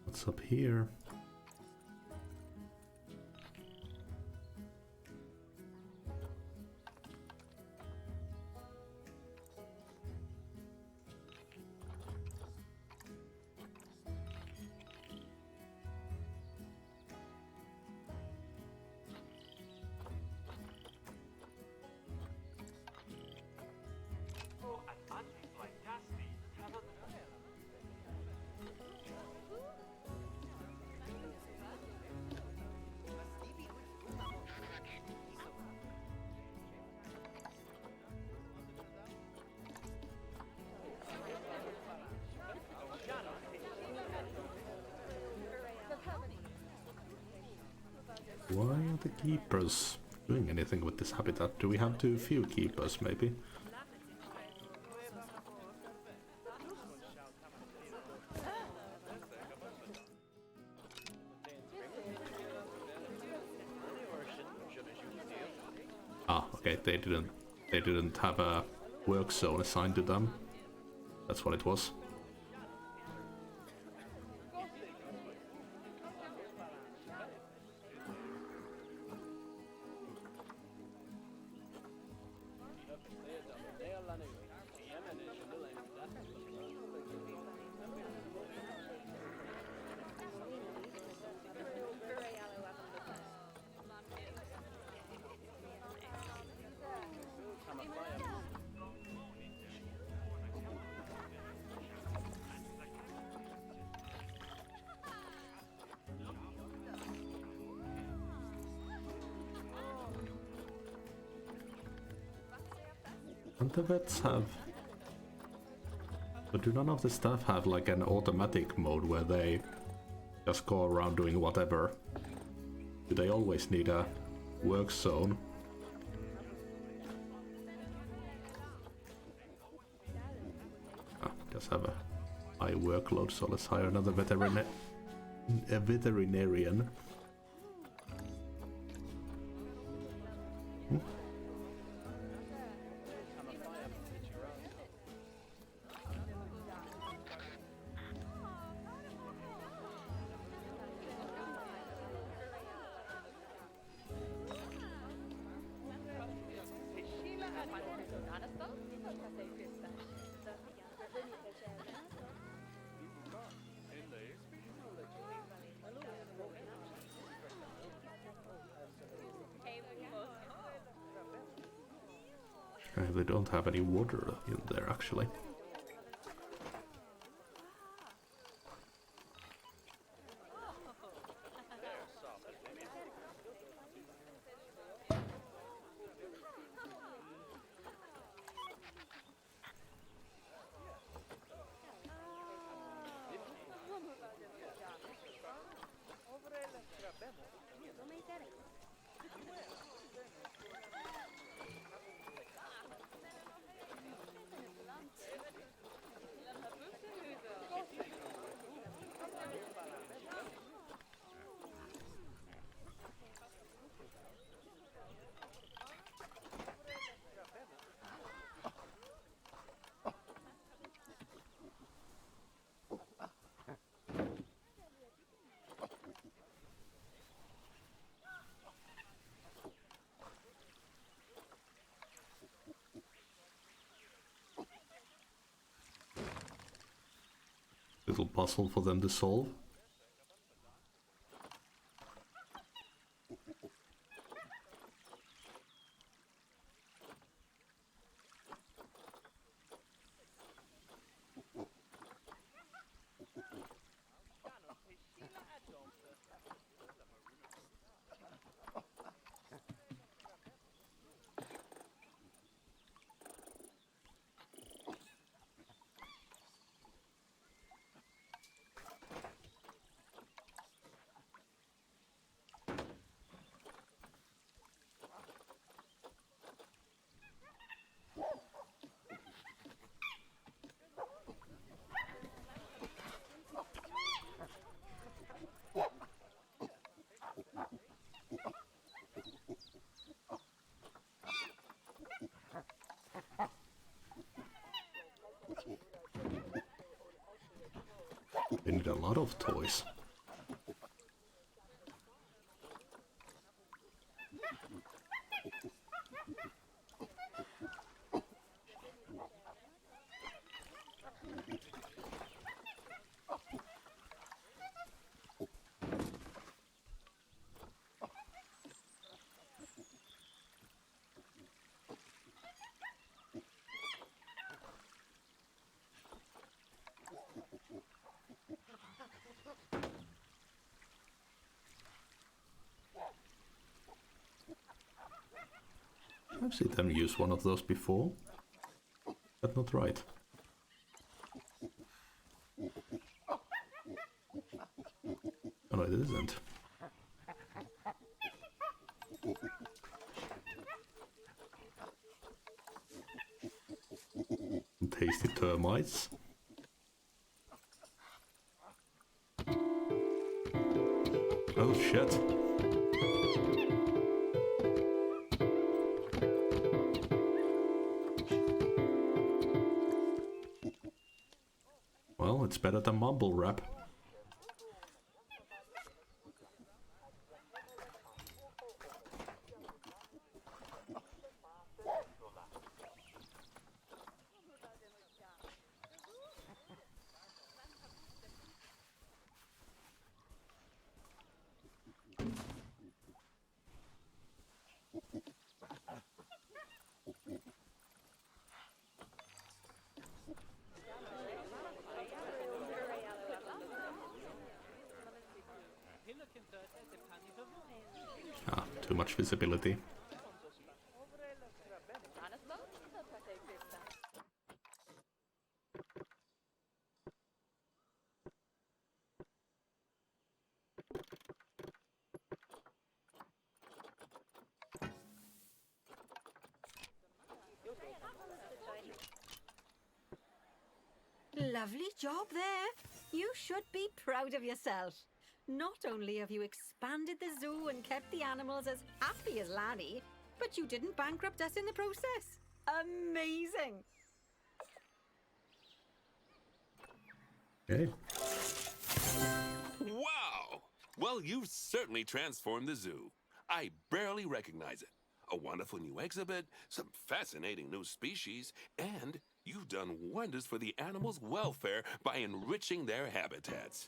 What's up here? Why are the keepers doing anything with this habitat? Do we have too few keepers, maybe? Ah, okay, they didn't have a work zone assigned to them. That's what it was. And the vets have... But do none of the staff have like an automatic mode where they just go around doing whatever? Do they always need a work zone? Just have a high workload, so let's hire another veterinarian. They don't have any water in there, actually. Little puzzle for them to solve. They need a lot of toys. I've seen them use one of those before. That's not right. Oh no, it isn't. Tasty termites. Oh shit. Well, it's better than mumble rap. Ah, too much visibility. Lovely job there. You should be proud of yourself. Not only have you expanded the zoo and kept the animals as happy as Lanny, but you didn't bankrupt us in the process. Amazing. Okay. Wow! Well, you've certainly transformed the zoo. I barely recognize it. A wonderful new exhibit, some fascinating new species, and you've done wonders for the animals' welfare by enriching their habitats.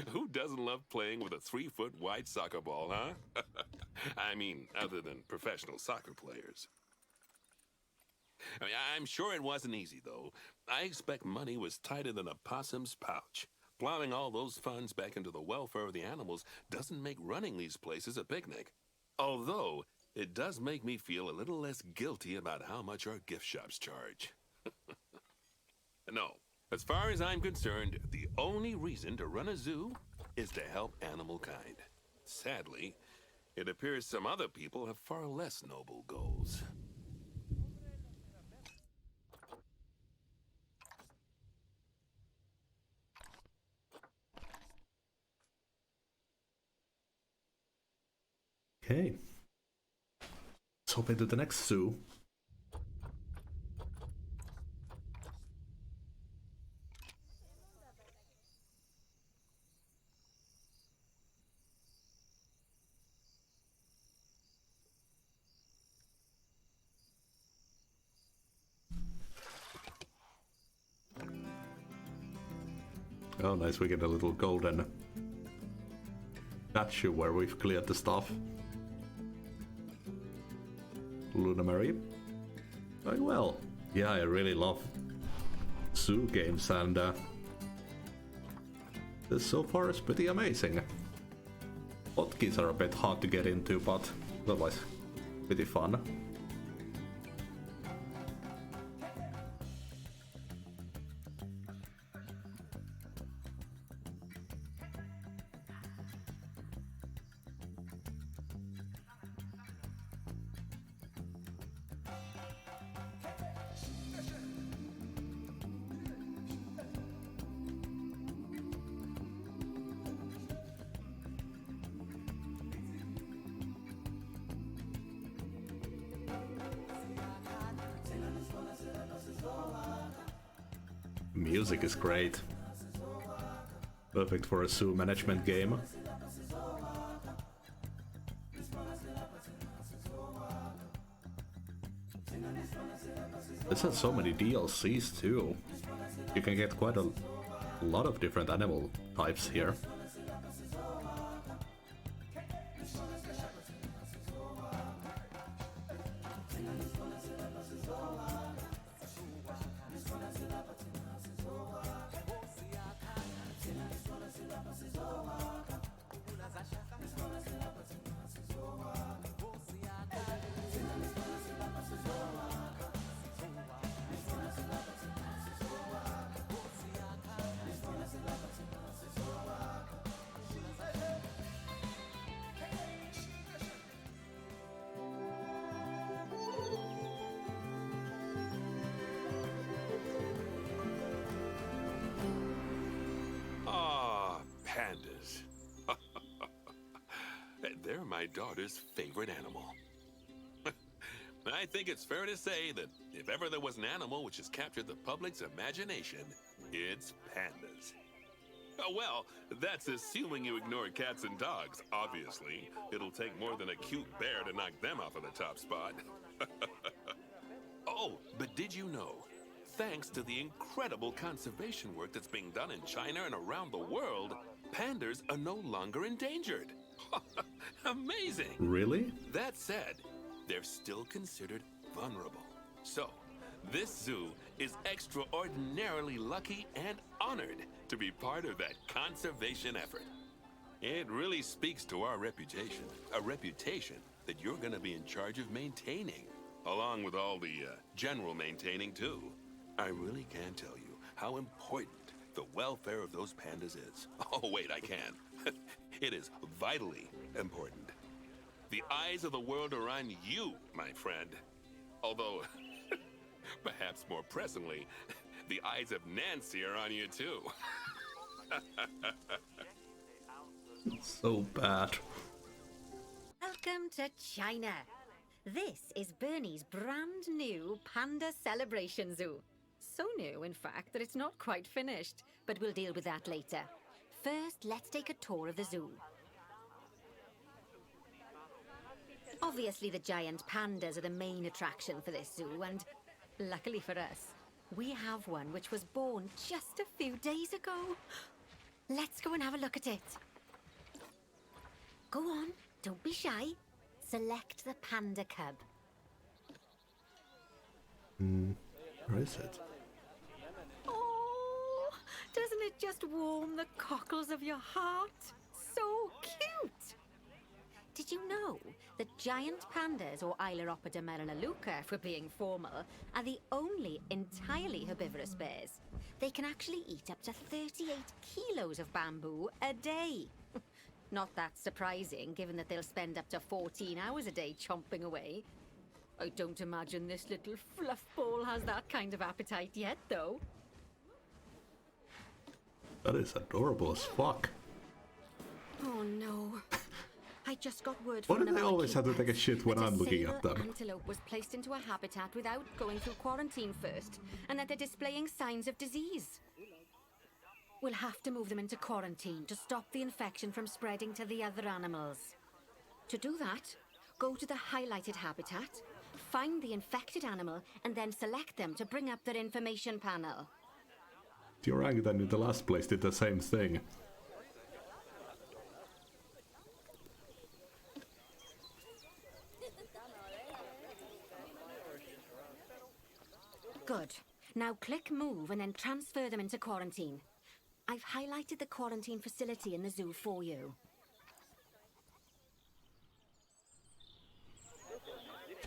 Who doesn't love playing with a 3-foot wide soccer ball, huh? I mean, other than professional soccer players. I'm sure it wasn't easy, though. I expect money was tighter than a possum's pouch. Plowing all those funds back into the welfare of the animals doesn't make running these places a picnic. Although, it does make me feel a little less guilty about how much our gift shops charge. No, as far as I'm concerned, the only reason to run a zoo is to help animal kind. Sadly, it appears some other people have far less noble goals. Okay. Let's hop into the next zoo. Oh, nice, we get a little golden statue where we've cleared the stuff. Luna Mary. Going well. Yeah, I really love zoo games, and this so far is pretty amazing. Hotkeys are a bit hard to get into, but otherwise pretty fun. Music is great. Perfect for a zoo management game. This has so many DLCs too. You can get quite a lot of different animal types here. Pandas. They're my daughter's favorite animal. I think it's fair to say that if ever there was an animal which has captured the public's imagination, it's pandas. Well, that's assuming you ignore cats and dogs, obviously. It'll take more than a cute bear to knock them off of the top spot. Oh, but did you know? Thanks to the incredible conservation work that's being done in China and around the world, pandas are no longer endangered. Amazing! Really? That said, they're still considered vulnerable. So, this zoo is extraordinarily lucky and honored to be part of that conservation effort. It really speaks to our reputation, a reputation that you're going to be in charge of maintaining, along with all the general maintaining too. I really can't tell you how important the welfare of those pandas is. Oh, wait, I can. It is vitally important. The eyes of the world are on you, my friend. Although, perhaps more pressingly, The eyes of Nancy are on you too. So bad. Welcome to China. This is Bernie's brand new Panda Celebration Zoo. So new, in fact, that it's not quite finished, but we'll deal with that later. First, let's take a tour of the zoo. Obviously, the giant pandas are the main attraction for this zoo, and luckily for us, we have one which was born just a few days ago. Let's go and have a look at it. Go on, don't be shy. Select the panda cub. Where is it? Oh, doesn't it just warm the cockles of your heart? So cute! Did you know that giant pandas, or Ailuropoda melaleuca if we're being formal, are the only entirely herbivorous bears? They can actually eat up to 38 kilos of bamboo a day. Not that surprising, given that they'll spend up to 14 hours a day chomping away. I don't imagine this little fluff ball has that kind of appetite yet, though. That is adorable as fuck. Oh no. I just got word Why from do they always have to take a shit when I'm looking at them? Antelope was placed into a habitat without going through quarantine first, and that they're displaying signs of disease. We'll have to move them into quarantine to stop the infection from spreading to the other animals. To do that, go to the highlighted habitat, find the infected animal, and then select them to bring up their information panel. The orangutan in the last place did the same thing. Good. Now click move and then transfer them into quarantine. I've highlighted the quarantine facility in the zoo for you.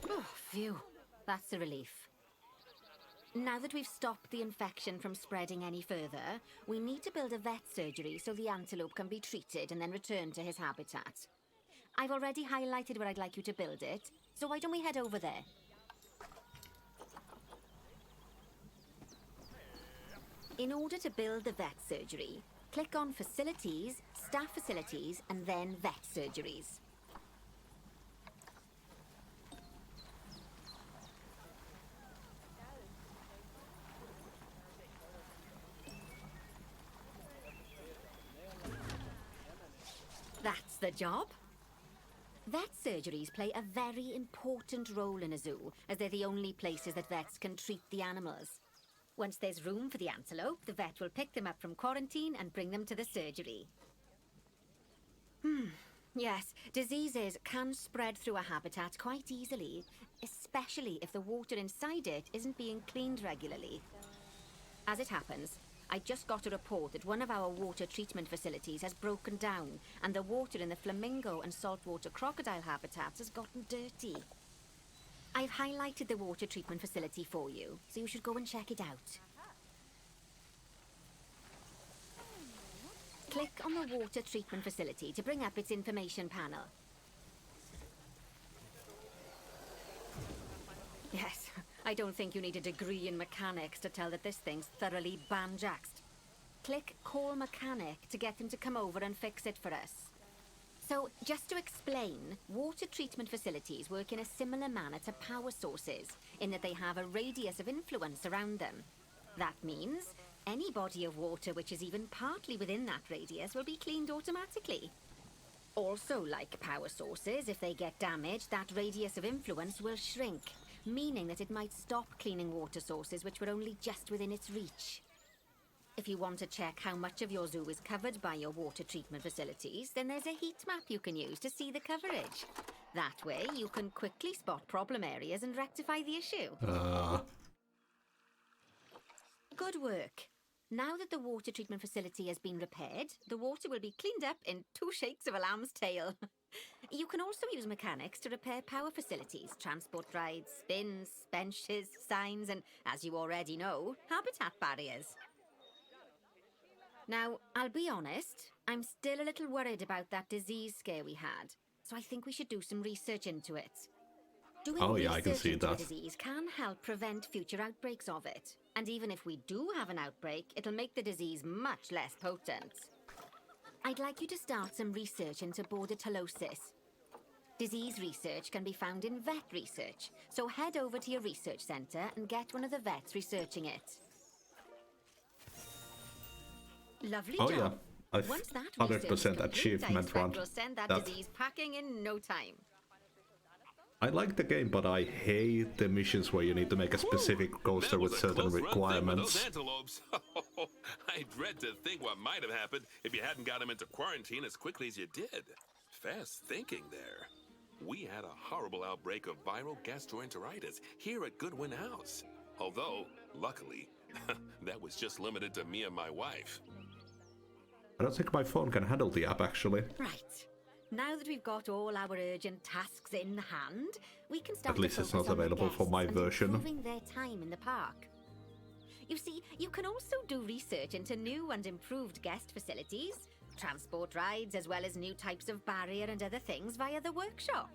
Oh, phew. That's a relief. Now that we've stopped the infection from spreading any further, we need to build a vet surgery so the antelope can be treated and then returned to his habitat. I've already highlighted where I'd like you to build it, so why don't we head over there? In order to build the vet surgery, click on Facilities, Staff Facilities, and then Vet Surgeries. That's the job. Vet surgeries play a very important role in a zoo, as they're the only places that vets can treat the animals. Once there's room for the antelope, the vet will pick them up from quarantine and bring them to the surgery. Yes, diseases can spread through a habitat quite easily, especially if the water inside it isn't being cleaned regularly. As it happens, I just got a report that one of our water treatment facilities has broken down, and the water in the flamingo and saltwater crocodile habitats has gotten dirty. I've highlighted the water treatment facility for you, so you should go and check it out. Click on the water treatment facility to bring up its information panel. Yes, I don't think you need a degree in mechanics to tell that this thing's thoroughly banjaxed. Click Call Mechanic to get him to come over and fix it for us. So, just to explain, water treatment facilities work in a similar manner to power sources, in that they have a radius of influence around them. That means any body of water which is even partly within that radius will be cleaned automatically. Also, like power sources, if they get damaged, that radius of influence will shrink, meaning that it might stop cleaning water sources which were only just within its reach. If you want to check how much of your zoo is covered by your water treatment facilities, then there's a heat map you can use to see the coverage. That way, you can quickly spot problem areas and rectify the issue. Good work. Now that the water treatment facility has been repaired, the water will be cleaned up in 2 shakes of a lamb's tail. You can also use mechanics to repair power facilities, transport rides, bins, benches, signs, and, as you already know, habitat barriers. Now, I'll be honest, I'm still a little worried about that disease scare we had, so I think we should do some research into it. Doing Oh, yeah, I can research see into a that. disease can help prevent future outbreaks of it. And even if we do have an outbreak, it'll make the disease much less potent. I'd like you to start some research into bordetellosis. Disease research can be found in vet research, so head over to your research centre and get one of the vets researching it. Lovely Oh, job. yeah. I've Once that 100% research is complete, I achievement expect run. we'll send that That. disease packing in no time. I like the game, but I hate the missions where you need to make a specific coaster That was with a certain close run thing with requirements. those antelopes. I dread to think what might have happened if you hadn't got them into quarantine as quickly as you did. Fast thinking there. We had a horrible outbreak of viral gastroenteritis here at Goodwin House. Although, luckily, that was just limited to me and my wife. I don't think my phone can handle the app, actually. Right. Now that we've got all our urgent tasks in hand, we can start At least to it's focus not on the available for guests my and version. improving their time in the park. You see, you can also do research into new and improved guest facilities, transport rides, as well as new types of barrier and other things via the workshop.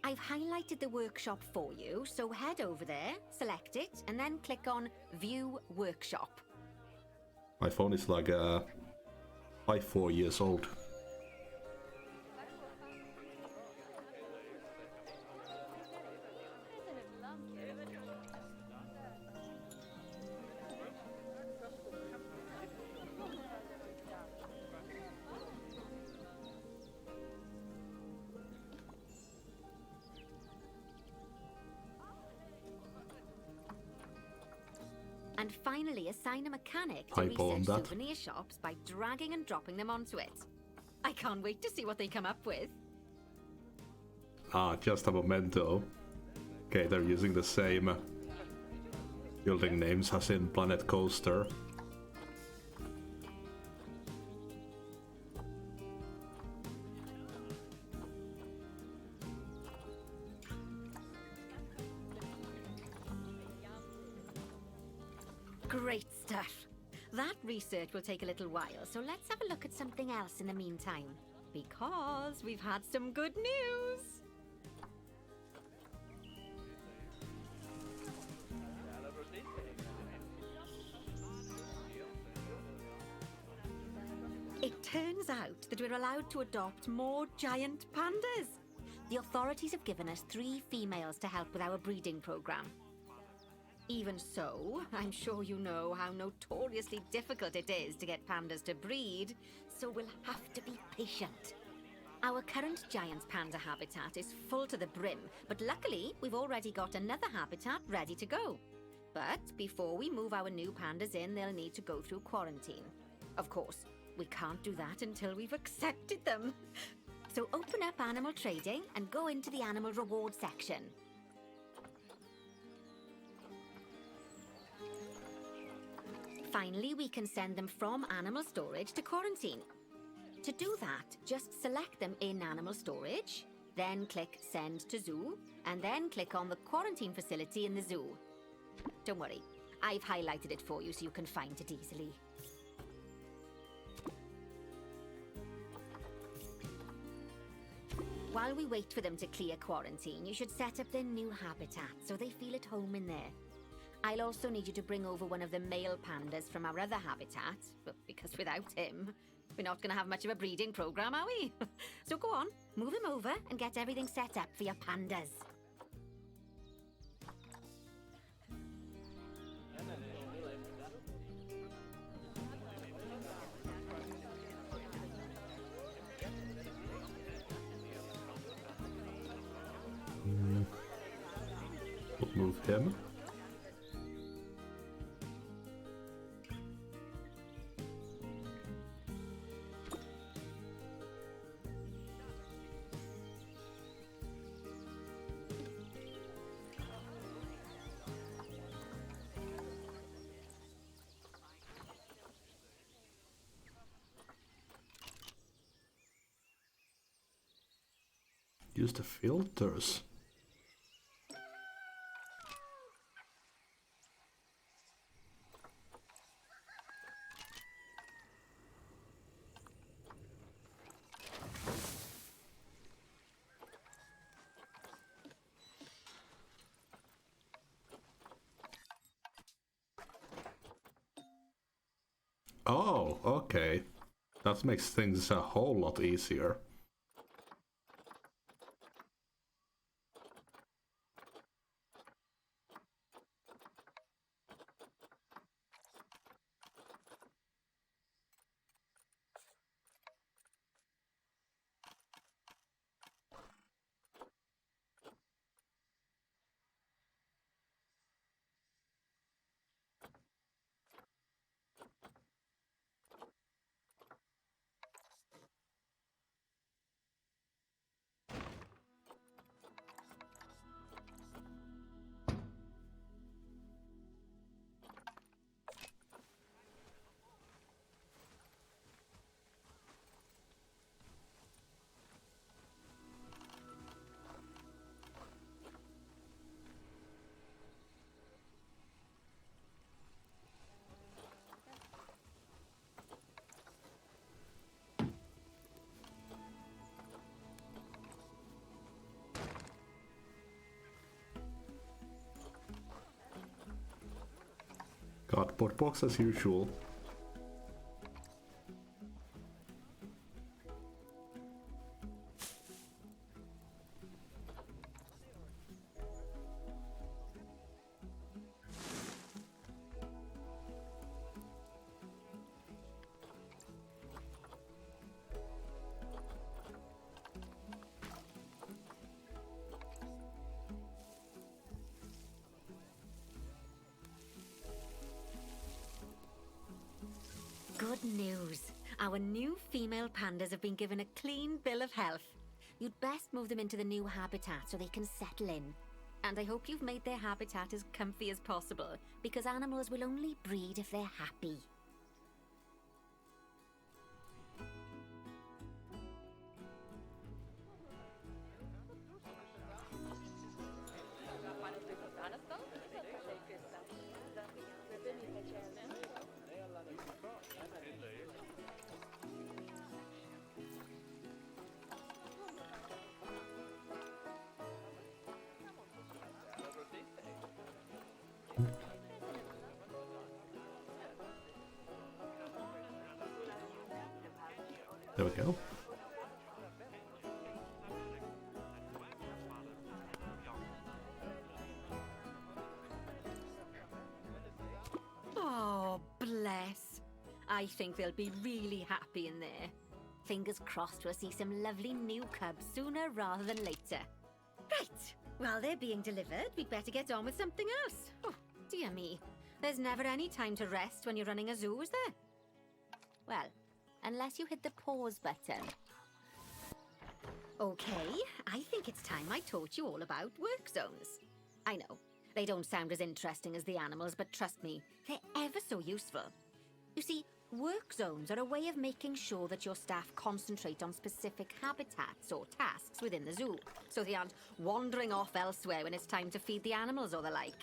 I've highlighted the workshop for you, so head over there, select it, and then click on View Workshop. My phone is like 4 years old. And finally, assign a mechanic to Typo on research that. souvenir shops by dragging and dropping them onto it. I can't wait to see what they come up with. Ah, just a memento. Okay, they're using the same building names as in Planet Coaster. Great stuff. That research will take a little while, so let's have a look at something else in the meantime. Because we've had some good news. It turns out that we're allowed to adopt more giant pandas. The authorities have given us 3 females to help with our breeding program. Even so, I'm sure you know how notoriously difficult it is to get pandas to breed, so we'll have to be patient. Our current giant panda habitat is full to the brim, but luckily we've already got another habitat ready to go. But before we move our new pandas in, they'll need to go through quarantine. Of course, we can't do that until we've accepted them. So open up animal trading and go into the animal reward section. Finally, we can send them from animal storage to quarantine. To do that, just select them in animal storage, then click Send to Zoo, and then click on the quarantine facility in the zoo. Don't worry, I've highlighted it for you so you can find it easily. While we wait for them to clear quarantine, you should set up their new habitat so they feel at home in there. I'll also need you to bring over one of the male pandas from our other habitat, but because without him, we're not going to have much of a breeding program, are we? So go on, move him over and get everything set up for your pandas. We'll move him. Use the filters. Oh, okay. That makes things a whole lot easier. Cardboard box as usual. Good news. Our new female pandas have been given a clean bill of health. You'd best move them into the new habitat so they can settle in. And I hope you've made their habitat as comfy as possible, because animals will only breed if they're happy. There we go. Oh, bless. I think they'll be really happy in there. Fingers crossed we'll see some lovely new cubs sooner rather than later. Right. While they're being delivered, we'd better get on with something else. Oh, dear me. There's never any time to rest when you're running a zoo, is there? Well, unless you hit the pause button. Okay, I think it's time I taught you all about work zones. I know, they don't sound as interesting as the animals, but trust me, they're ever so useful. You see, work zones are a way of making sure that your staff concentrate on specific habitats or tasks within the zoo, so they aren't wandering off elsewhere when it's time to feed the animals or the like.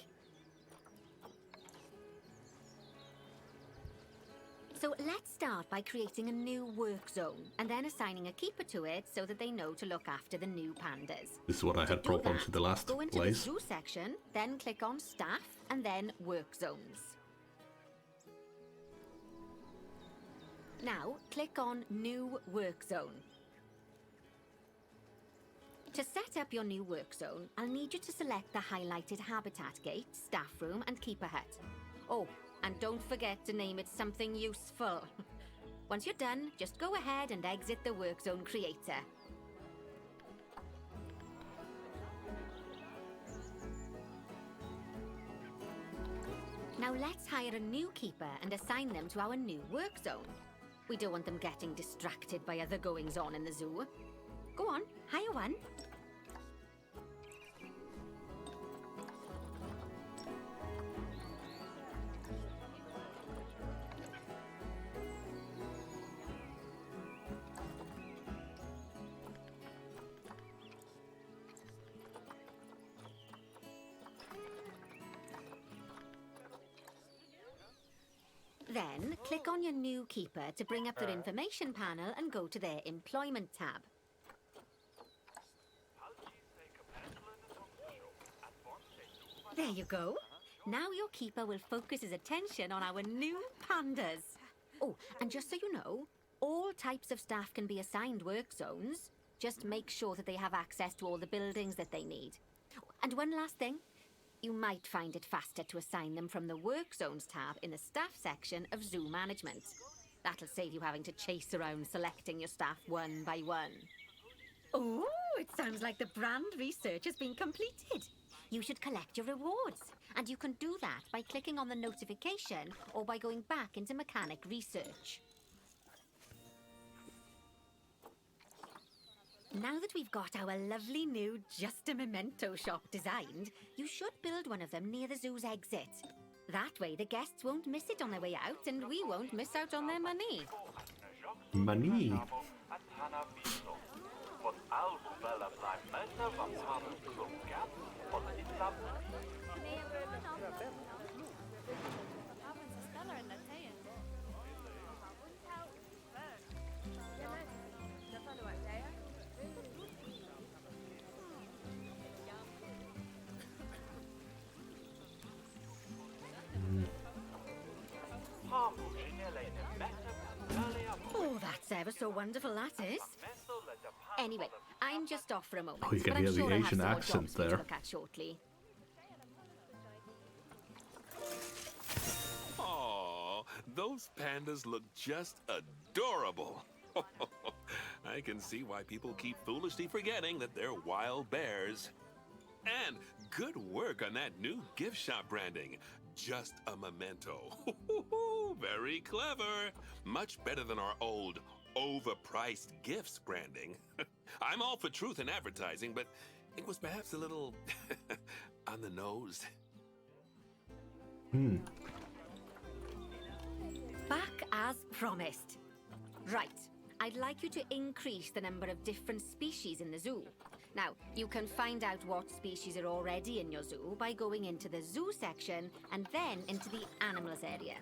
So let's start by creating a new work zone, and then assigning a keeper to it so that they know to look after the new pandas. This is what I had problems with the last Go into place. the zoo section, then click on staff, and then work zones. Now, click on new work zone. To set up your new work zone, I'll need you to select the highlighted habitat gate, staff room, and keeper hut. Oh, and don't forget to name it something useful. Once you're done, just go ahead and exit the work zone creator. Now let's hire a new keeper and assign them to our new work zone. We don't want them getting distracted by other goings-on in the zoo. Go on, hire one. Then, click on your new keeper to bring up their information panel and go to their employment tab. There you go. Now your keeper will focus his attention on our new pandas. Oh, and just so you know, all types of staff can be assigned work zones. Just make sure that they have access to all the buildings that they need. And one last thing. You might find it faster to assign them from the Work Zones tab in the Staff section of Zoo Management. That'll save you having to chase around selecting your staff one by one. Oh, it sounds like the brand research has been completed. You should collect your rewards, and you can do that by clicking on the notification or by going back into mechanic research. Now that we've got our lovely new Just a Memento shop designed, you should build one of them near the zoo's exit. That way the guests won't miss it on their way out, and we won't miss out on their money. Money? Oh, that's ever so wonderful, that is. Anyway, I'm just off for a moment. Oh, you can but I'm hear the sure I have Asian some more accent jobs for you to there. look at shortly. Aw, those pandas look just adorable. I can see why people keep foolishly forgetting that they're wild bears. And good work on that new gift shop branding. Just a memento. Very clever. Much better than our old overpriced gifts branding. I'm all for truth in advertising, but it was perhaps a little on the nose. Back as promised. Right, I'd like you to increase the number of different species in the zoo. Now, you can find out what species are already in your zoo by going into the zoo section and then into the animals area.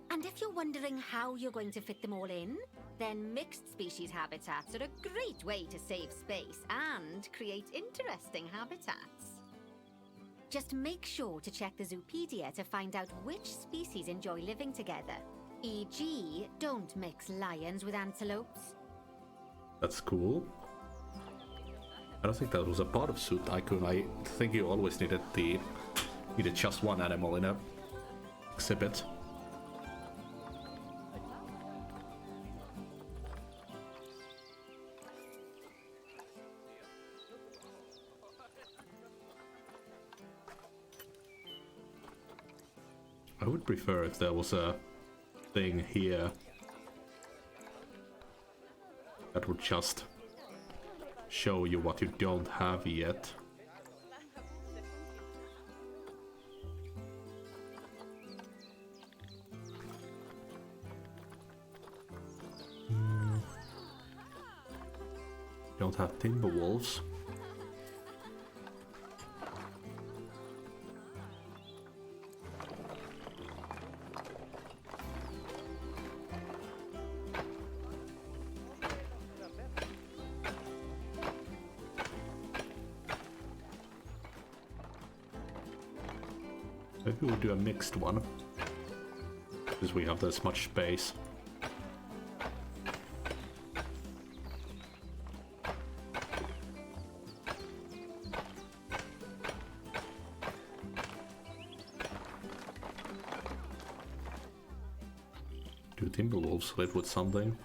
And if you're wondering how you're going to fit them all in, then mixed species habitats are a great way to save space and create interesting habitats. Just make sure to check the Zoopedia to find out which species enjoy living together. E.g., don't mix lions with antelopes. That's cool. I don't think that was a part of Zoo Tycoon. I think you always needed just one animal in a exhibit. I would prefer if there was a thing here that would just show you what you don't have yet. Don't have timber wolves. Maybe we'll do a mixed one, because we have this much space. Do timberwolves live with something?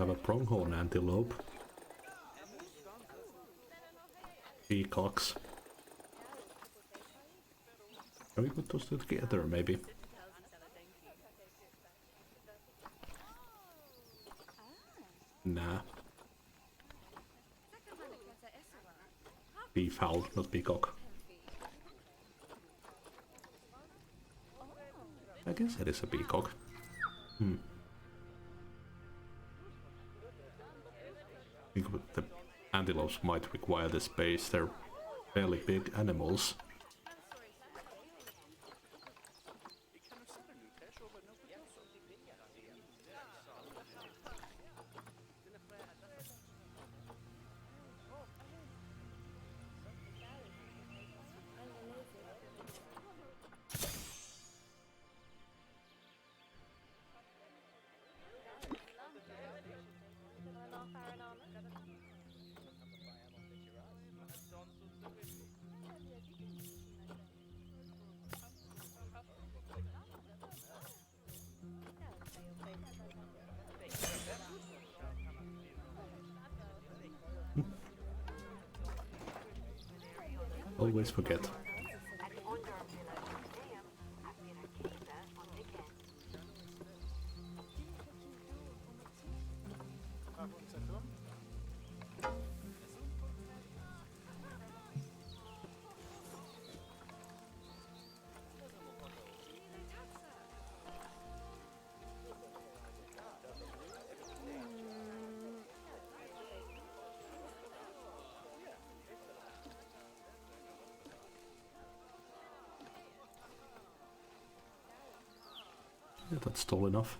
have a pronghorn antelope. Peacocks. Can we put those two together, maybe? Nah. Peafowl, not peacock. I guess it is a peacock. I think the antelopes might require the space. They're fairly big animals. Always forget. Yeah, that's tall enough.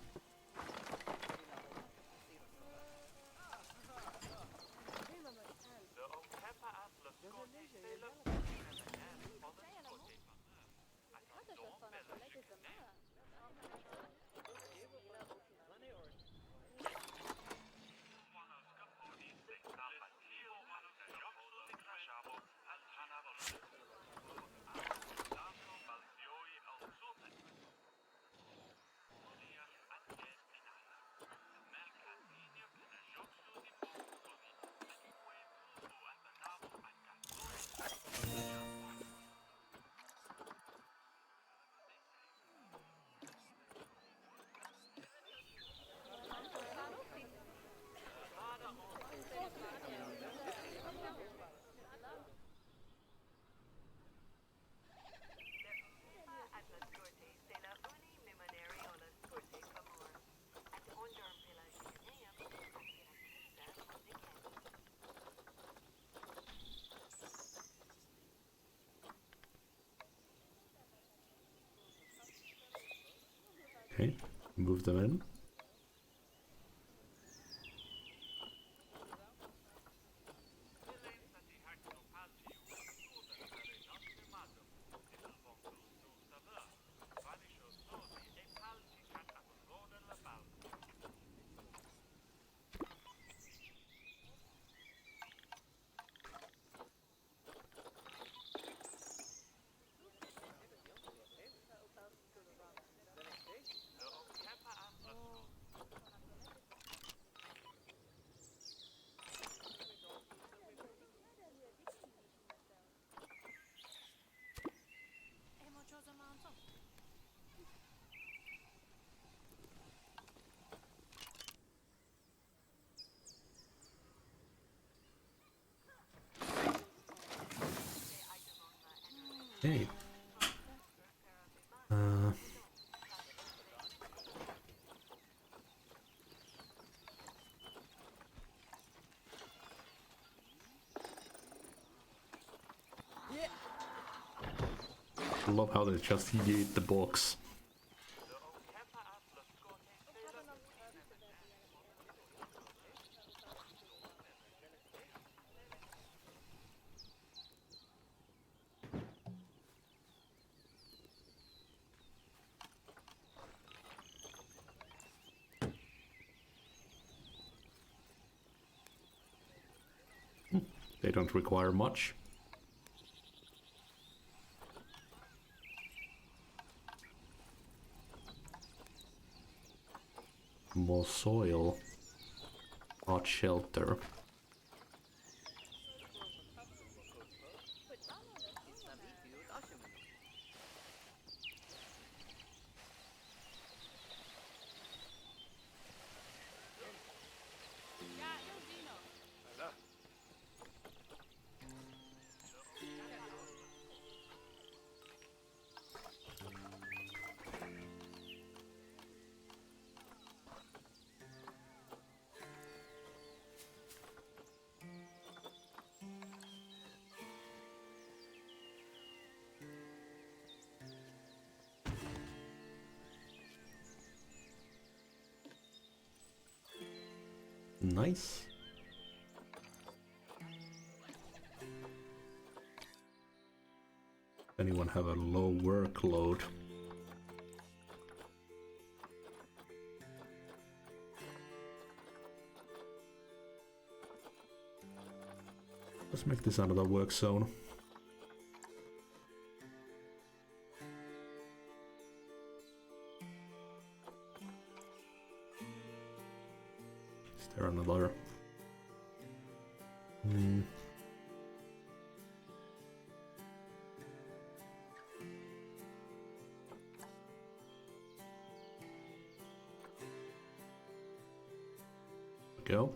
Okay, move them in. Hey. I love how they just yeet the box. They don't require much. More soil. hot shelter. Nice. Anyone have a low workload? Let's make this another work zone. Is there another? Go.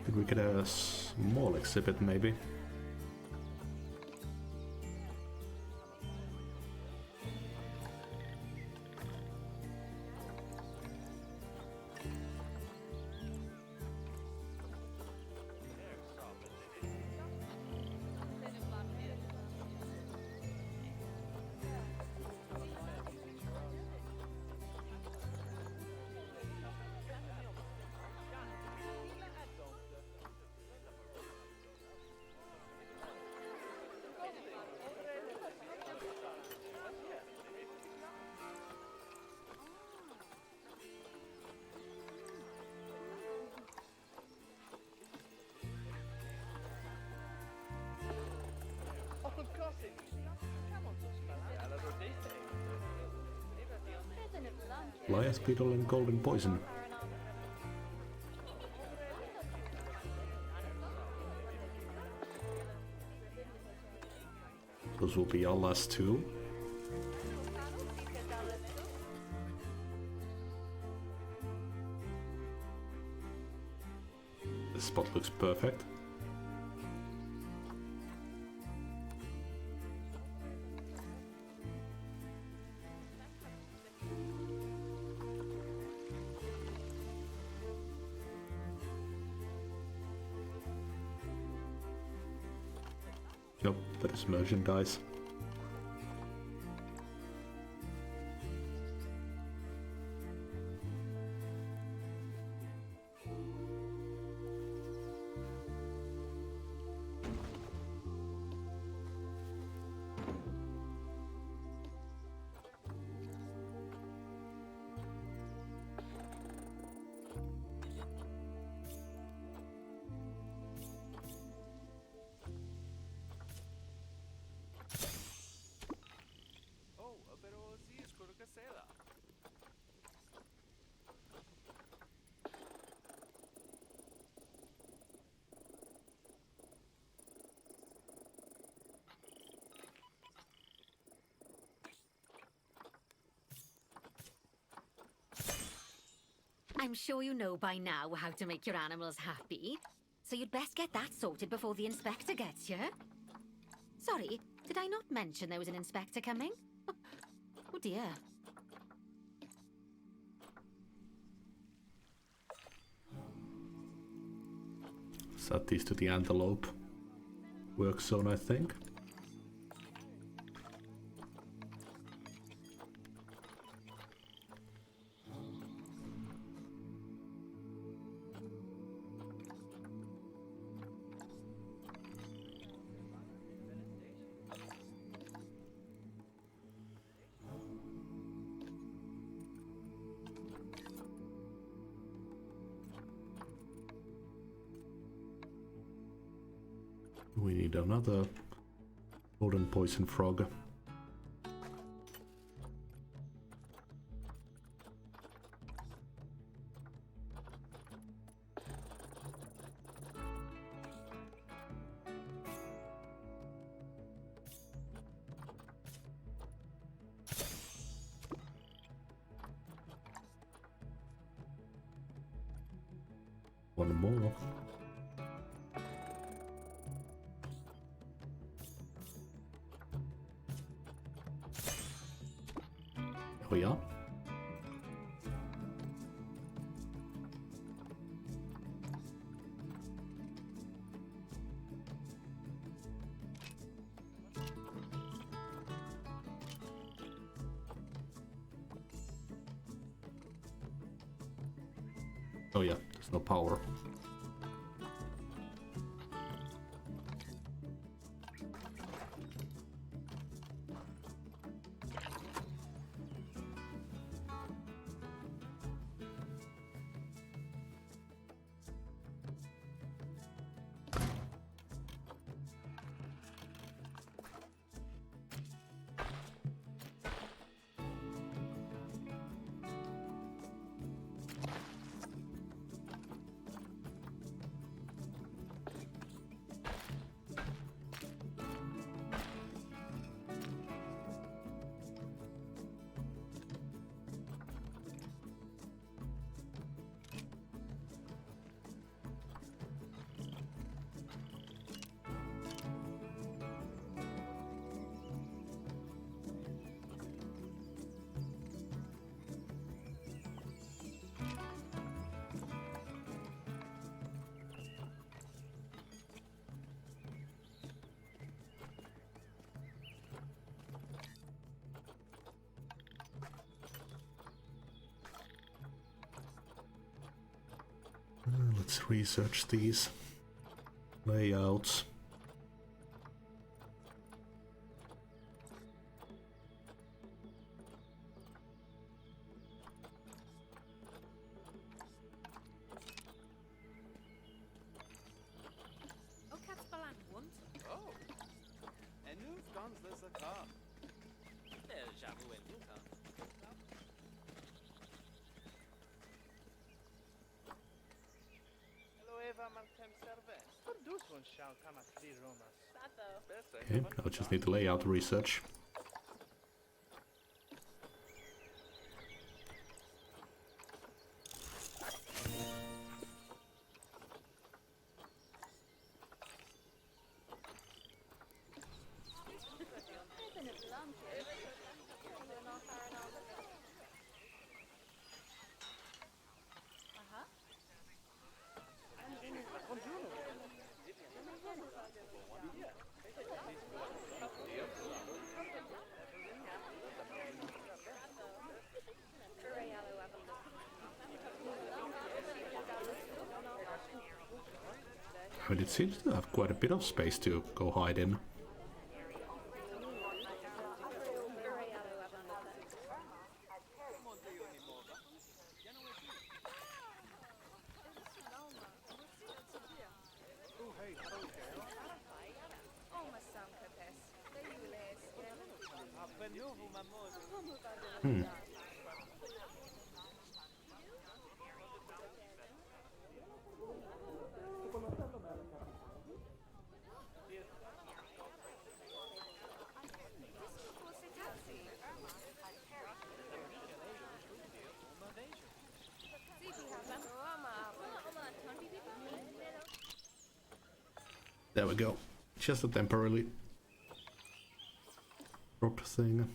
Could we get a small exhibit maybe? Lias beetle and golden poison. Those will be our last two. This spot looks perfect. Yep, that is merchandise. I'm sure you know by now how to make your animals happy, so you'd best get that sorted before the inspector gets here. Sorry, did I not mention there was an inspector coming? Oh dear. Set these to the antelope work zone, I think. We need another golden poison frog. One more. Oh yeah. Oh yeah, there's no power. Let's research these layouts. Okay, now I just need the layout research. But it seems to have quite a bit of space to go hide in. There we go. Just a temporarily dropped thing.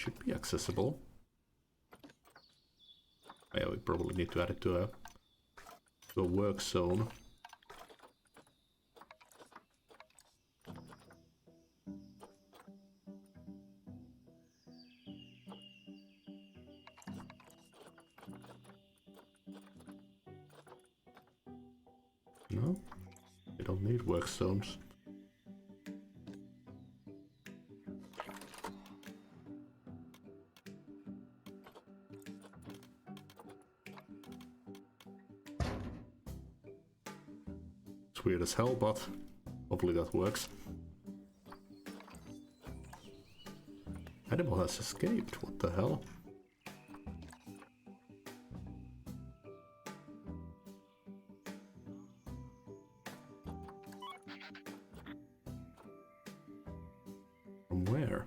should be accessible. Yeah, we probably need to add it to a work zone. No, we don't need work zones. It's weird as hell, but hopefully that works. Animal has escaped, what the hell? From where?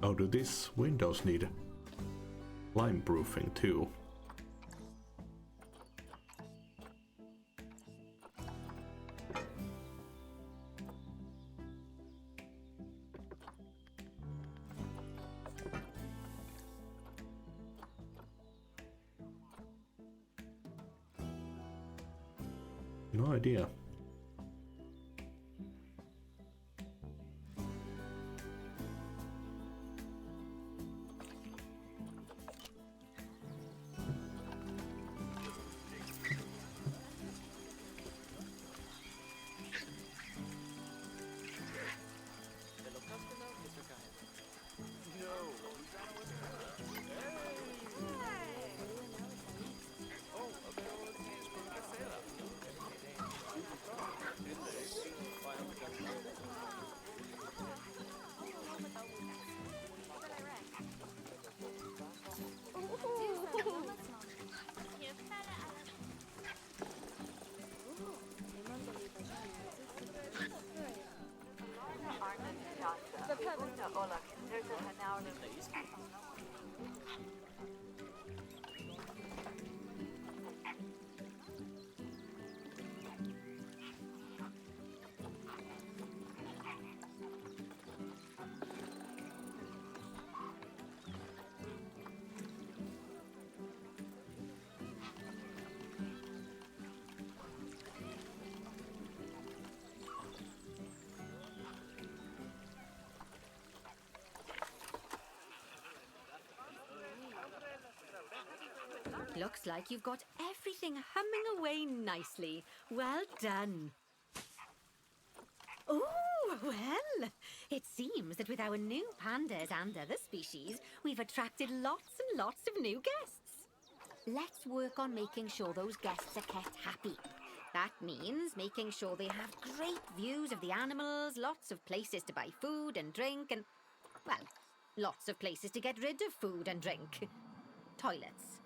Oh, do these windows need lime proofing too? No idea. Looks like you've got everything humming away nicely. Well done. Oh, well, it seems that with our new pandas and other species, we've attracted lots and lots of new guests. Let's work on making sure those guests are kept happy. That means making sure they have great views of the animals, lots of places to buy food and drink, and, well, lots of places to get rid of food and drink. Toilets.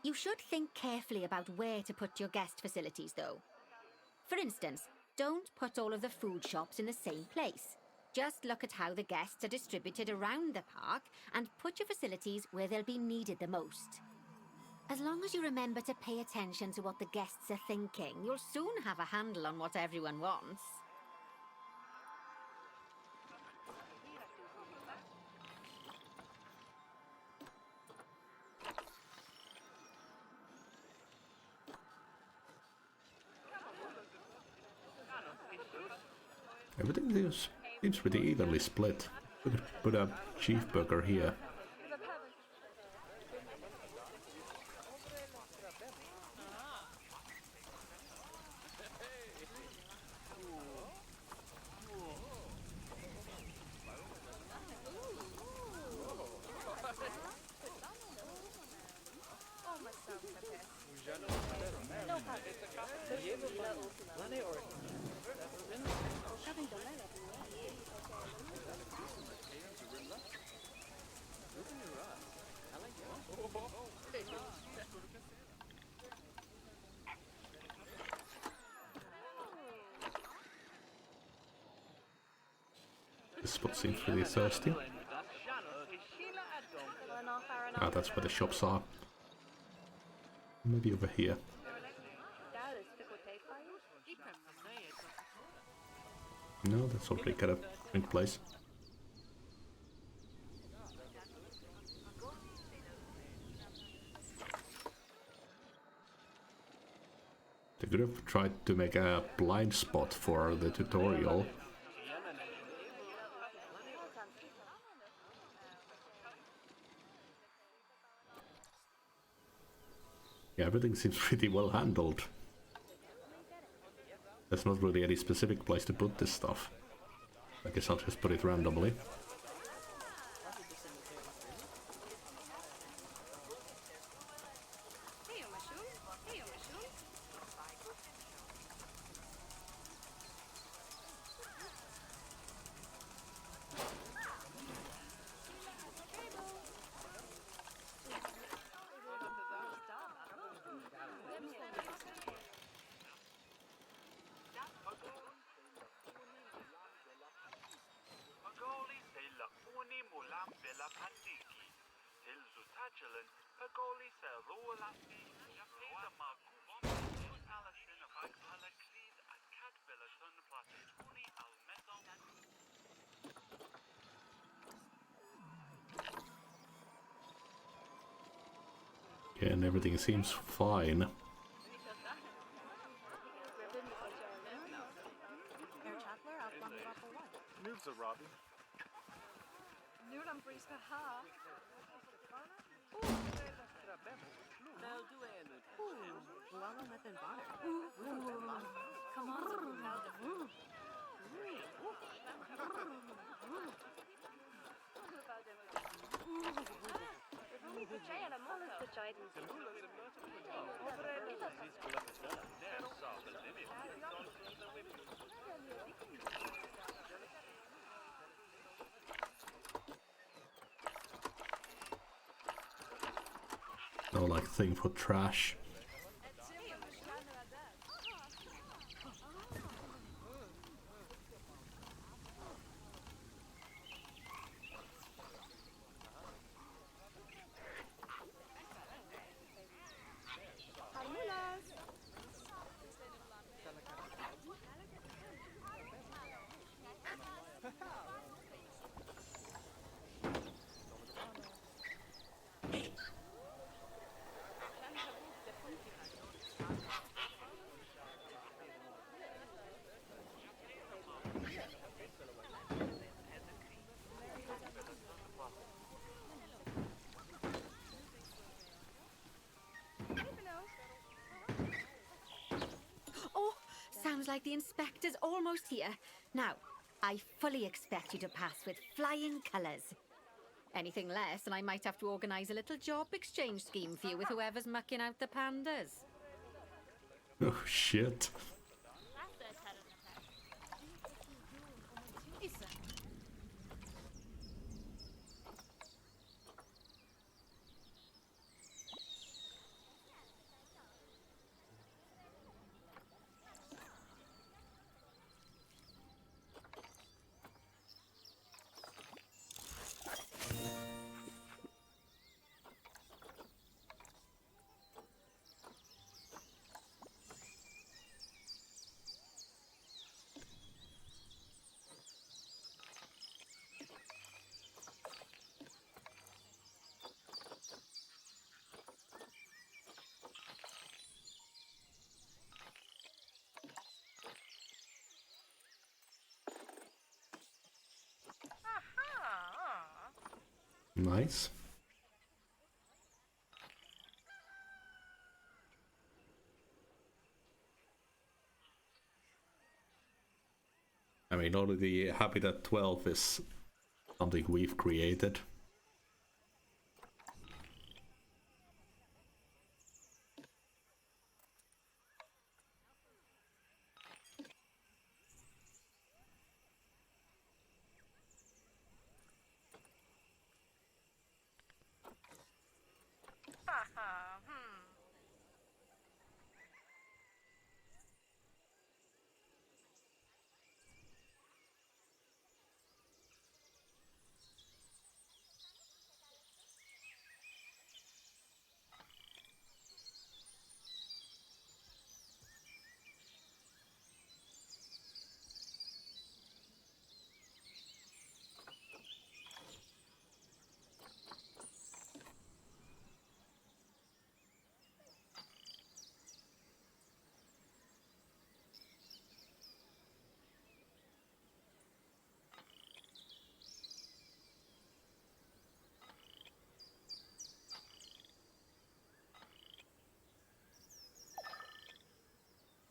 You should think carefully about where to put your guest facilities, though. For instance, don't put all of the food shops in the same place. Just look at how the guests are distributed around the park and put your facilities where they'll be needed the most. As long as you remember to pay attention to what the guests are thinking, you'll soon have a handle on what everyone wants. Everything seems pretty evenly split. We could put a chief burger here. This spot seems really thirsty. Ah, that's where the shops are. Maybe over here. No, that's already got a drink place. They could have tried to make a blind spot for the tutorial. Yeah, everything seems pretty well handled. There's not really any specific place to put this stuff. I guess I'll just put it randomly. Yeah, and everything seems fine. No, like, thing for trash. Sounds like the inspector's almost here. Now, I fully expect you to pass with flying colours. Anything less, and I might have to organise a little job exchange scheme for you with whoever's mucking out the pandas. Oh, shit. Nice. I mean, already Habitat 12 is something we've created.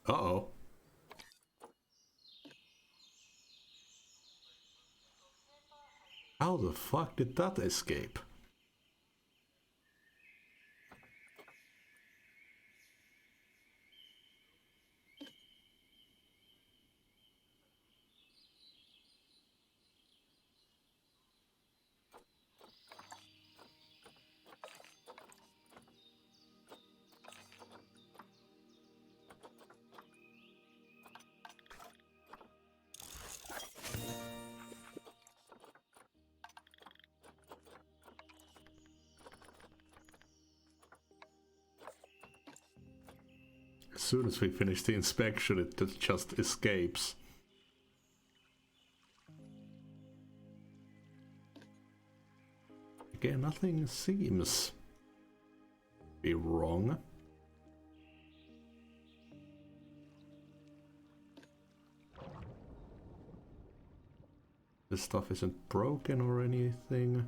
Uh-oh. How the fuck did that escape? As soon as we finish the inspection, it just escapes. Again, nothing seems to be wrong. This stuff isn't broken or anything.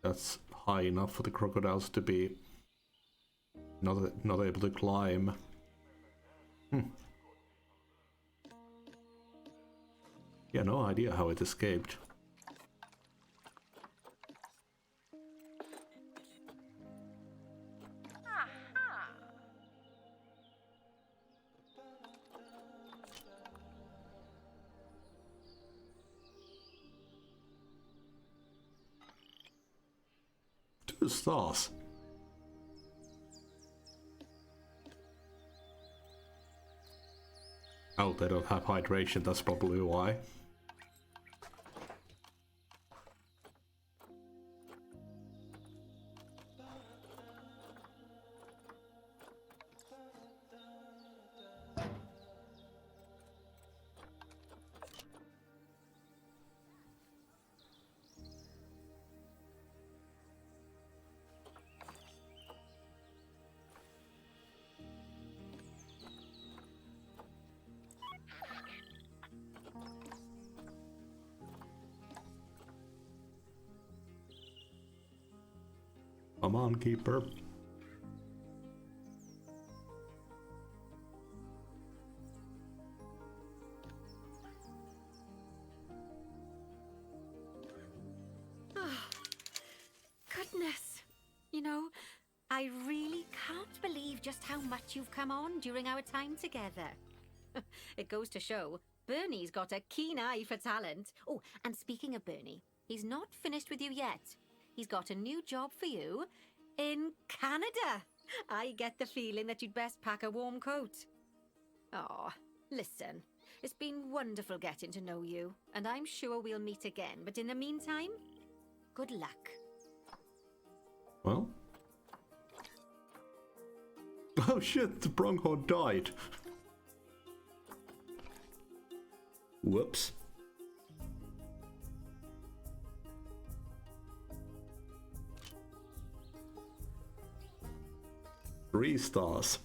That's high enough for the crocodiles to be not able to climb. Yeah, no idea how it escaped. Two stars. Oh, they don't have hydration, that's probably why. Come on, keeper. Goodness. You know, I really can't believe just how much you've come on during our time together. It goes to show, Bernie's got a keen eye for talent. Oh, and speaking of Bernie, he's not finished with you yet. He's got a new job for you in Canada. I get the feeling that you'd best pack a warm coat. Oh, listen, it's been wonderful getting to know you, and I'm sure we'll meet again. But in the meantime, good luck. Well. Oh shit, the pronghorn died. Whoops. 3 stars.